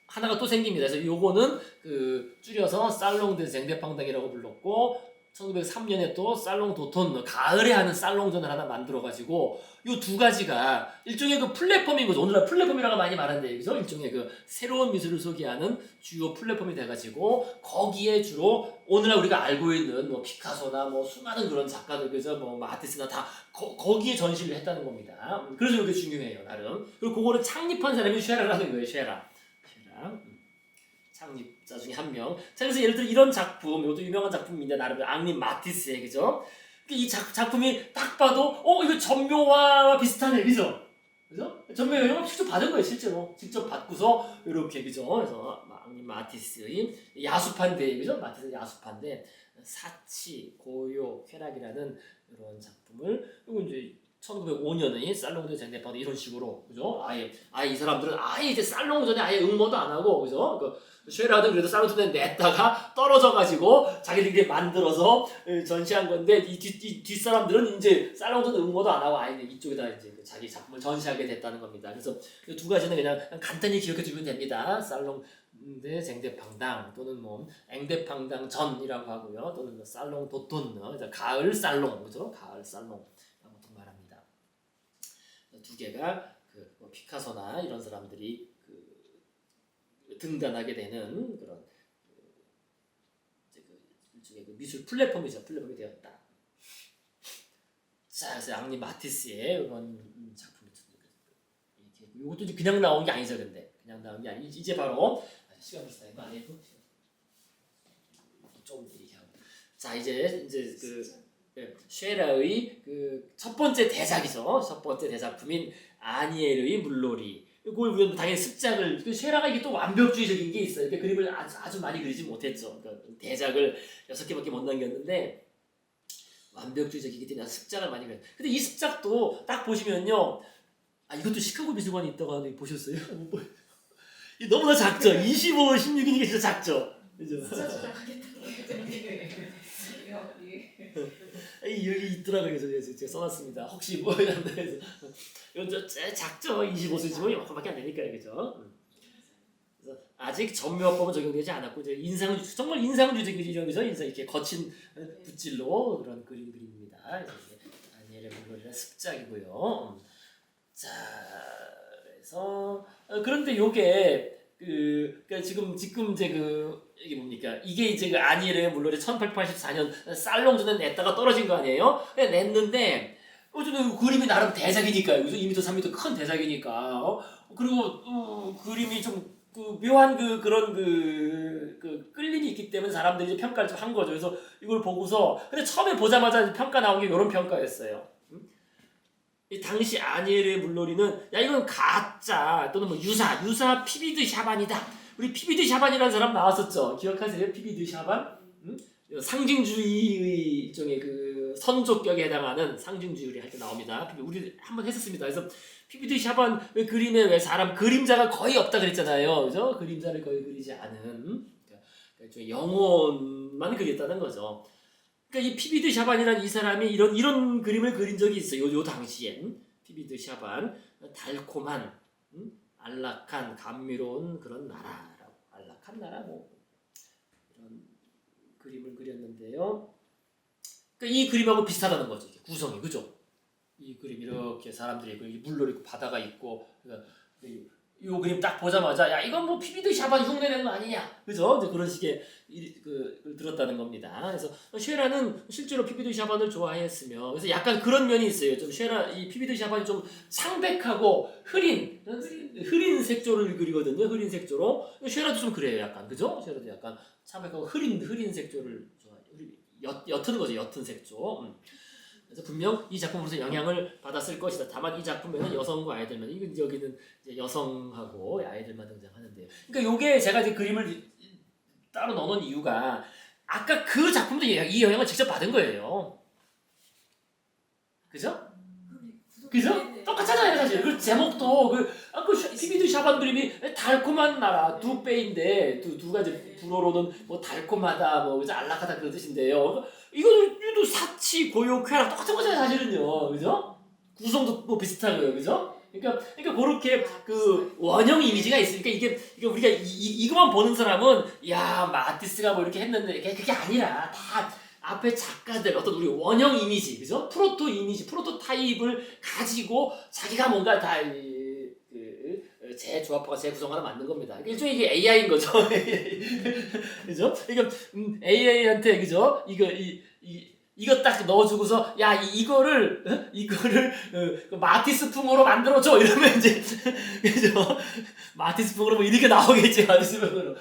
하나가 또 생깁니다. 그래서 요거는 그 줄여서 살롱 드 쟁대팡당이라고 불렀고, 1903년에 또 살롱 도톤, 가을에 하는 살롱전을 하나 만들어가지고 요 두 가지가 일종의 그 플랫폼인 거죠. 오늘날 플랫폼이라고 많이 말하는데, 그죠? 일종의 그 새로운 미술을 소개하는 주요 플랫폼이 돼가지고 거기에 주로 오늘날 우리가 알고 있는 뭐 피카소나 뭐 수많은 그런 작가들, 그죠? 뭐 아티스트나 다 거기에 전시를 했다는 겁니다. 그래서 이게 중요해요, 나름. 그리고 그거를 창립한 사람이 쉐라라는 거예요, 쉐라. 창립자 중에 한 명. 자, 그래서 예를 들어 이런 작품, 이것도 유명한 작품인데 나름 앙리 마티스의, 그죠? 이 작품이 딱 봐도 이거 전묘와 비슷하네, 그죠? 그죠? 전매 영향을 직접 받은 거예요, 실제로. 직접 받고서 이렇게 그죠? 그래서 앙리 마티스의 야수판대, 그죠? 마티스 야수판대 사치, 고요, 쾌락이라는 이런 작품을 그리고 이제 1905년에 살롱드 쟁대파도 이런 식으로 그죠? 아예 이 사람들은 아예 이제 살롱전에 아예 응모도 안 하고 그죠? 그 쉐라든 그래도 살롱전에 냈다가 떨어져가지고 자기들끼리 만들어서 전시한 건데 이 뒷사람들은 이제 살롱전 응모도 안 하고 아예 이쪽에다 이제 그 자기 작품을 전시하게 됐다는 겁니다. 그래서 이 두 가지는 그냥 간단히 기억해 두면 됩니다. 살롱드 쟁대팡당 또는 뭐 앵대팡당 전이라고 하고요. 또는 살롱 도톤 가을 살롱 그죠? 가을 살롱 말합니다. 두 개가 뭐 피카소나 이런 사람들이 등단하게 되는 그런 일종의 미술 플랫폼이 되었다. 자, 그래서 앙리 마티스의 이런 작품이 이것도 이제 그냥 나온 게 아니죠, 근데 그냥 나온 게 아니 이제 바로 시간 비슷한 거 아니고 좀 얘기하고 자 이제 쉐라의 그 첫 번째 대작이죠. 첫 번째 대작품인 아니엘의 물놀이. 이걸 우리가 당연히 습작을 쉐라가 이게 또 완벽주의적인 게 있어요. 그러니까 그림을 아주 많이 그리지 못했죠. 그러니까 대작을 6개밖에 못 남겼는데 완벽주의적이기 때문에 습작을 많이 그려요. 근데 이 습작도 딱 보시면요. 이것도 시카고 미술관에 있다고 하는데 보셨어요? 이 너무나 작죠. 25, 16이니까 진짜 작죠. 그죠? 진짜 좋아하겠다. 여기 있더라고요. 그래서 제가 써놨습니다. 혹시 뭐 이런데 이건 좀 작죠. 25cm 이만큼밖에 안 되니까요, 그죠? 그래서 아직 전묘법은 적용되지 않았고 이제 정말 인상주의적이죠, 그죠? 이렇게 거친 붓질로 그런 그림입니다. 아니엘의 물놀이는 습작이고요. 자, 그래서 그런데 요게 그러니까 지금 이제 이게 뭡니까? 이게 이제 그 아니엘의 물놀이 1884년 살롱전에 냈다가 떨어진 거 아니에요? 냈는데 어쨌든 그림이 나름 대작이니까요. 2m, 3m 큰 대작이니까. 그리고 그림이 좀 묘한 그런 끌림이 있기 때문에 사람들이 이제 평가를 좀 한 거죠. 그래서 이걸 보고서 근데 처음에 보자마자 평가 나온 게 이런 평가였어요. 이 당시 아니엘의 물놀이는 야 이건 가짜 또는 뭐 유사 피비드 샤반이다. 우리 피비드 샤반이라는 사람 나왔었죠. 기억하세요? 피비드 샤반? 상징주의의 일종의 그 선조격에 해당하는 상징주의를 할 때 나옵니다. 우리 한번 했었습니다. 그래서 피비드 샤반 그림에 왜 사람 그림자가 거의 없다 그랬잖아요. 그죠? 그림자를 거의 그리지 않은 그러니까 영혼만 그렸다는 거죠. 그러니까 이 피비드 샤반이라는 이 사람이 이런 그림을 그린 적이 있어요. 요 당시엔 피비드 샤반 달콤한 안락한 감미로운 그런 나라라고 안락한 나라 뭐 이런 그림을 그렸는데요. 그러니까 이 그림하고 비슷하다는 거죠. 구성이 그죠? 이 그림 이렇게 사람들이 물놀이 있고 바다가 있고 그러니까 이 그림 딱 보자마자 야 이건 뭐 피비드 샤반 흉내내는 거 아니냐 그죠? 이제 그런 식의 들었다는 겁니다. 그래서 쉐라는 실제로 피비드 샤반을 좋아했으며 그래서 약간 그런 면이 있어요. 좀 쉐라 이 피비드 샤반이 좀 상백하고 흐린 색조를 그리거든요. 흐린 색조로 쉐라도 좀 그래요. 약간 그죠? 쉐라도 약간 상백하고 흐린 색조를 좋아해요. 옅은 거죠. 옅은 색조. 그래서 분명 이 작품으로서 영향을 받았을 것이다. 다만 이 작품에는 여성과 아이들만 여기는 이제 여성하고 아이들만 등장하는데요. 그러니까 요게 제가 이제 그림을 따로 넣어놓은 이유가 아까 그 작품도 이 영향을 직접 받은 거예요. 그죠? 그죠? 똑같잖아요 사실. 그 제목도 그 피비드 샤반 그림이 달콤한 나라 두 배인데 두 가지 불어로는 뭐 달콤하다 뭐 그죠 안락하다 그런 뜻인데요. 이거도 사치 고요 쾌락 똑같은 거잖아요 사실은요. 그죠? 구성도 뭐 비슷하고요. 그죠? 그러니까 그렇게 그 원형 이미지가 있으니까 이게 우리가 이거만 보는 사람은 야 마티스가 뭐 이렇게 했는데 그게 아니라 다 앞에 작가들 어떤 우리 원형 이미지 그죠? 프로토 이미지 프로토 타입을 가지고 자기가 뭔가 다 재조합하고 재구성하러 만든 겁니다. 일종의 이게 AI인 거죠. 그죠? 그러니까 AI한테 그죠? 이거 딱 넣어주고서 야 이거를 마티스풍으로 만들어줘 이러면 이제 그죠? 마티스풍으로 뭐 이렇게 나오겠지 마티스풍으로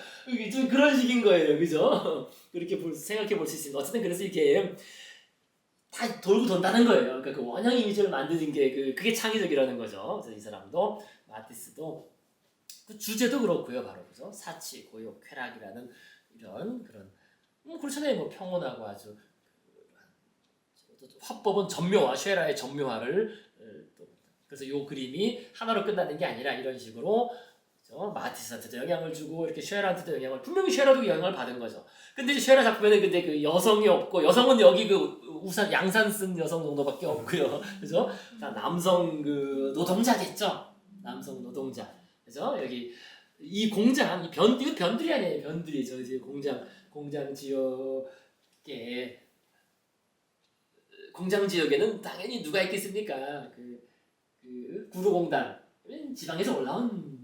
좀 그런 식인 거예요, 그죠? 그렇게 생각해 볼 수 있습니다. 어쨌든 그래서 이게 다 돌고 돈다는 거예요. 그러니까 그 원형 이미지를 만드는 게 그게 창의적이라는 거죠. 그래서 이 사람도 마티스도 그 주제도 그렇고요, 바로 그죠? 사치, 고요, 쾌락이라는 이런 그런 그렇잖아요. 뭐 평온하고 아주 화법은 전묘화, 쉐라의 전묘화를 또 그래서 요 그림이 하나로 끝나는 게 아니라 이런 식으로 마티스한테도 영향을 주고 이렇게 쉐라한테도 영향을 분명히 쉐라도 영향을 받은 거죠. 근데 이제 쉐라 작품에는 근데 그 여성이 없고 여성은 여기 그 우산 양산 쓴 여성 정도밖에 없고요. 그죠? 다 남성 그 노동자겠죠. 남성 노동자. 그죠? 여기 이 공장 이거 변들이 아니에요. 변들이죠. 이제 공장 지역에는 당연히 누가 있겠습니까? 그 구로공단 지방에서 올라온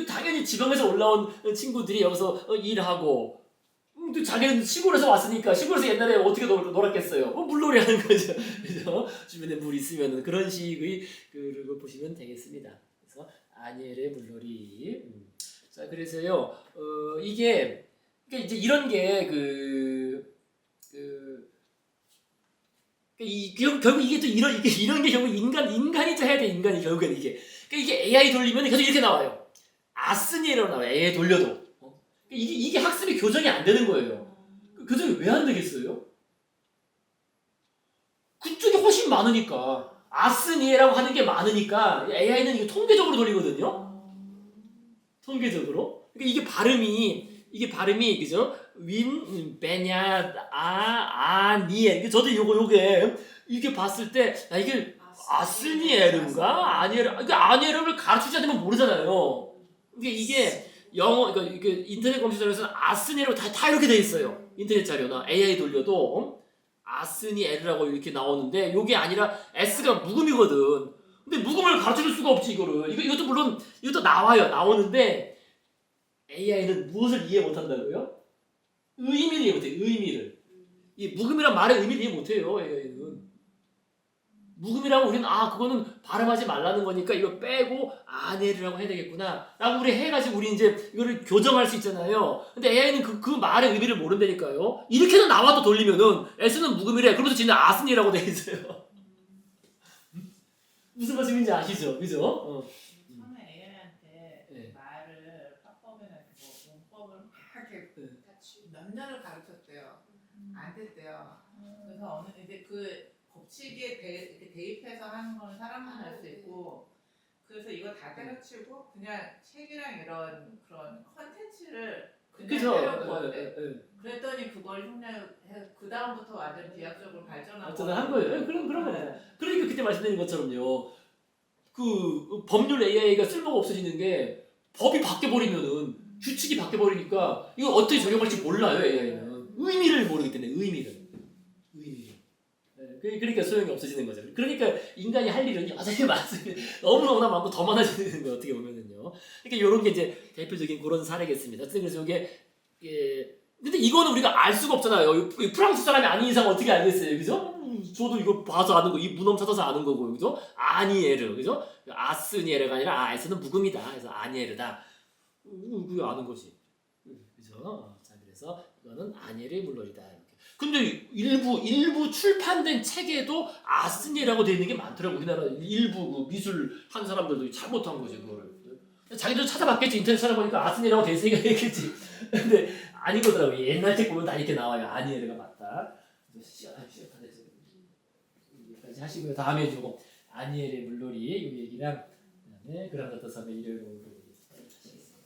당연히 지방에서 올라온 친구들이 여기서 일하고 또 자기는 시골에서 왔으니까 시골에서 옛날에 어떻게 놀았겠어요? 물놀이 하는 거죠. 그죠? 주변에 물 있으면 그런 식의 그걸 보시면 되겠습니다. 그래서 아니엘의 물놀이. 자 그래서요 이게 그러니까 이제 이런 게 결국 이게 또 이런 게 결국 인간이 또 해야 돼. 인간이 결국엔 이게 그러니까 이게 AI 돌리면 계속 이렇게 나와요. 아스니에라고 나와요. AI 돌려도 이게 학습이 교정이 안 되는 거예요. 교정이 왜 안 되겠어요? 그쪽이 훨씬 많으니까 아스니에라고 하는 게 많으니까 AI는 이게 통계적으로 돌리거든요. 통계적으로. 그러니까 이게 발음이 그죠? 윈 베냐 아니에 저도 요게 이게 봤을 때 이게 아스니에르인가 아니에르를 가르치지 않으면 모르잖아요. 이게 영어 그러니까 인터넷 검색자료에서는 아스니에르 다 이렇게 돼 있어요. 인터넷 자료나 AI 돌려도 아스니에르라고 이렇게 나오는데 요게 아니라 S가 묵음이거든. 근데 묵음을 가르쳐줄 수가 없지 이거를. 이것도 물론 이것도 나오는데 AI는 무엇을 이해 못한다고요? 의미를 이해 못해요. 의미를. 이 묵음이란 말의 의미를 이해 못해요. AI는. 묵음이라고 우리는 그거는 발음하지 말라는 거니까 이거 빼고 아네르라고 해야 되겠구나 라고 우리 해가지고 우리 이제 이거를 교정할 수 있잖아요. 근데 AI는 그 말의 의미를 모른다니까요. 이렇게는 나와도 돌리면은 S는 묵음이래. 그러면서 지는 아스니라고 돼 있어요. 무슨 말씀인지 아시죠? 그죠? 처음에 AI한테 네. 말을 화법이나 문법을 막 이렇게 몇 년을 가르쳤대요. 안 됐대요. 그래서 이제 그 법칙에 이렇게 대입해서 하는 건 사람만 할 수 있고, 그래서 이거 다 때려치고 그냥 책이랑 이런 그런 컨텐츠를 그냥 때려부었대. 그랬더니 그걸 흉내 그 다음부터 완전 비약적으로 발전하고. 한 거예요. 그런 거예요. 그러니까 그때 말씀드린 것처럼요. 그 법률 AI가 쓸모가 없어지는 게 법이 바뀌어 버리면은 규칙이 바뀌어 버리니까 이거 어떻게 적용할지 몰라요. AI는 의미를 모르기 때문에 의미를. 그러니까 소용이 없어지는 거죠. 그러니까 인간이 할 일은 여전히 많습니다. 너무너무나 많고 더 많아지는 거예요. 어떻게 보면은요. 그러니까 이런 게 이제 대표적인 그런 사례겠습니다. 그래서 이게 근데 이거는 우리가 알 수가 없잖아요. 프랑스 사람이 아닌 이상 어떻게 알겠어요, 그죠? 저도 이거 봐서 아는 거, 이 문헌 찾아서 아는 거고, 그죠? 아니에르, 그죠? 아스니에르가 아니라 S는 묵음이다. 그래서 아니에르다. 그게 아는 거지, 그죠? 자, 그래서 이거는 아니에르의 물론이다. 근데 일부 출판된 책에도 아스니라고 되어 있는 게 많더라고. 우리나라 일부 그 미술 한 사람들도 잘못한 거지 그거를. 자기들 찾아봤겠지. 인터넷 찾아보니까 아스니라고 되어 있으니까 했겠지. 근데 아닌 거더라고. 옛날 책 보면 다 이렇게 나와요. 아니에르가 맞다. 여기까지 하시고요. 다음에 조금 아니에르의 물놀이 이 얘기랑 그다음에 그란다트 섬의 일요일 오후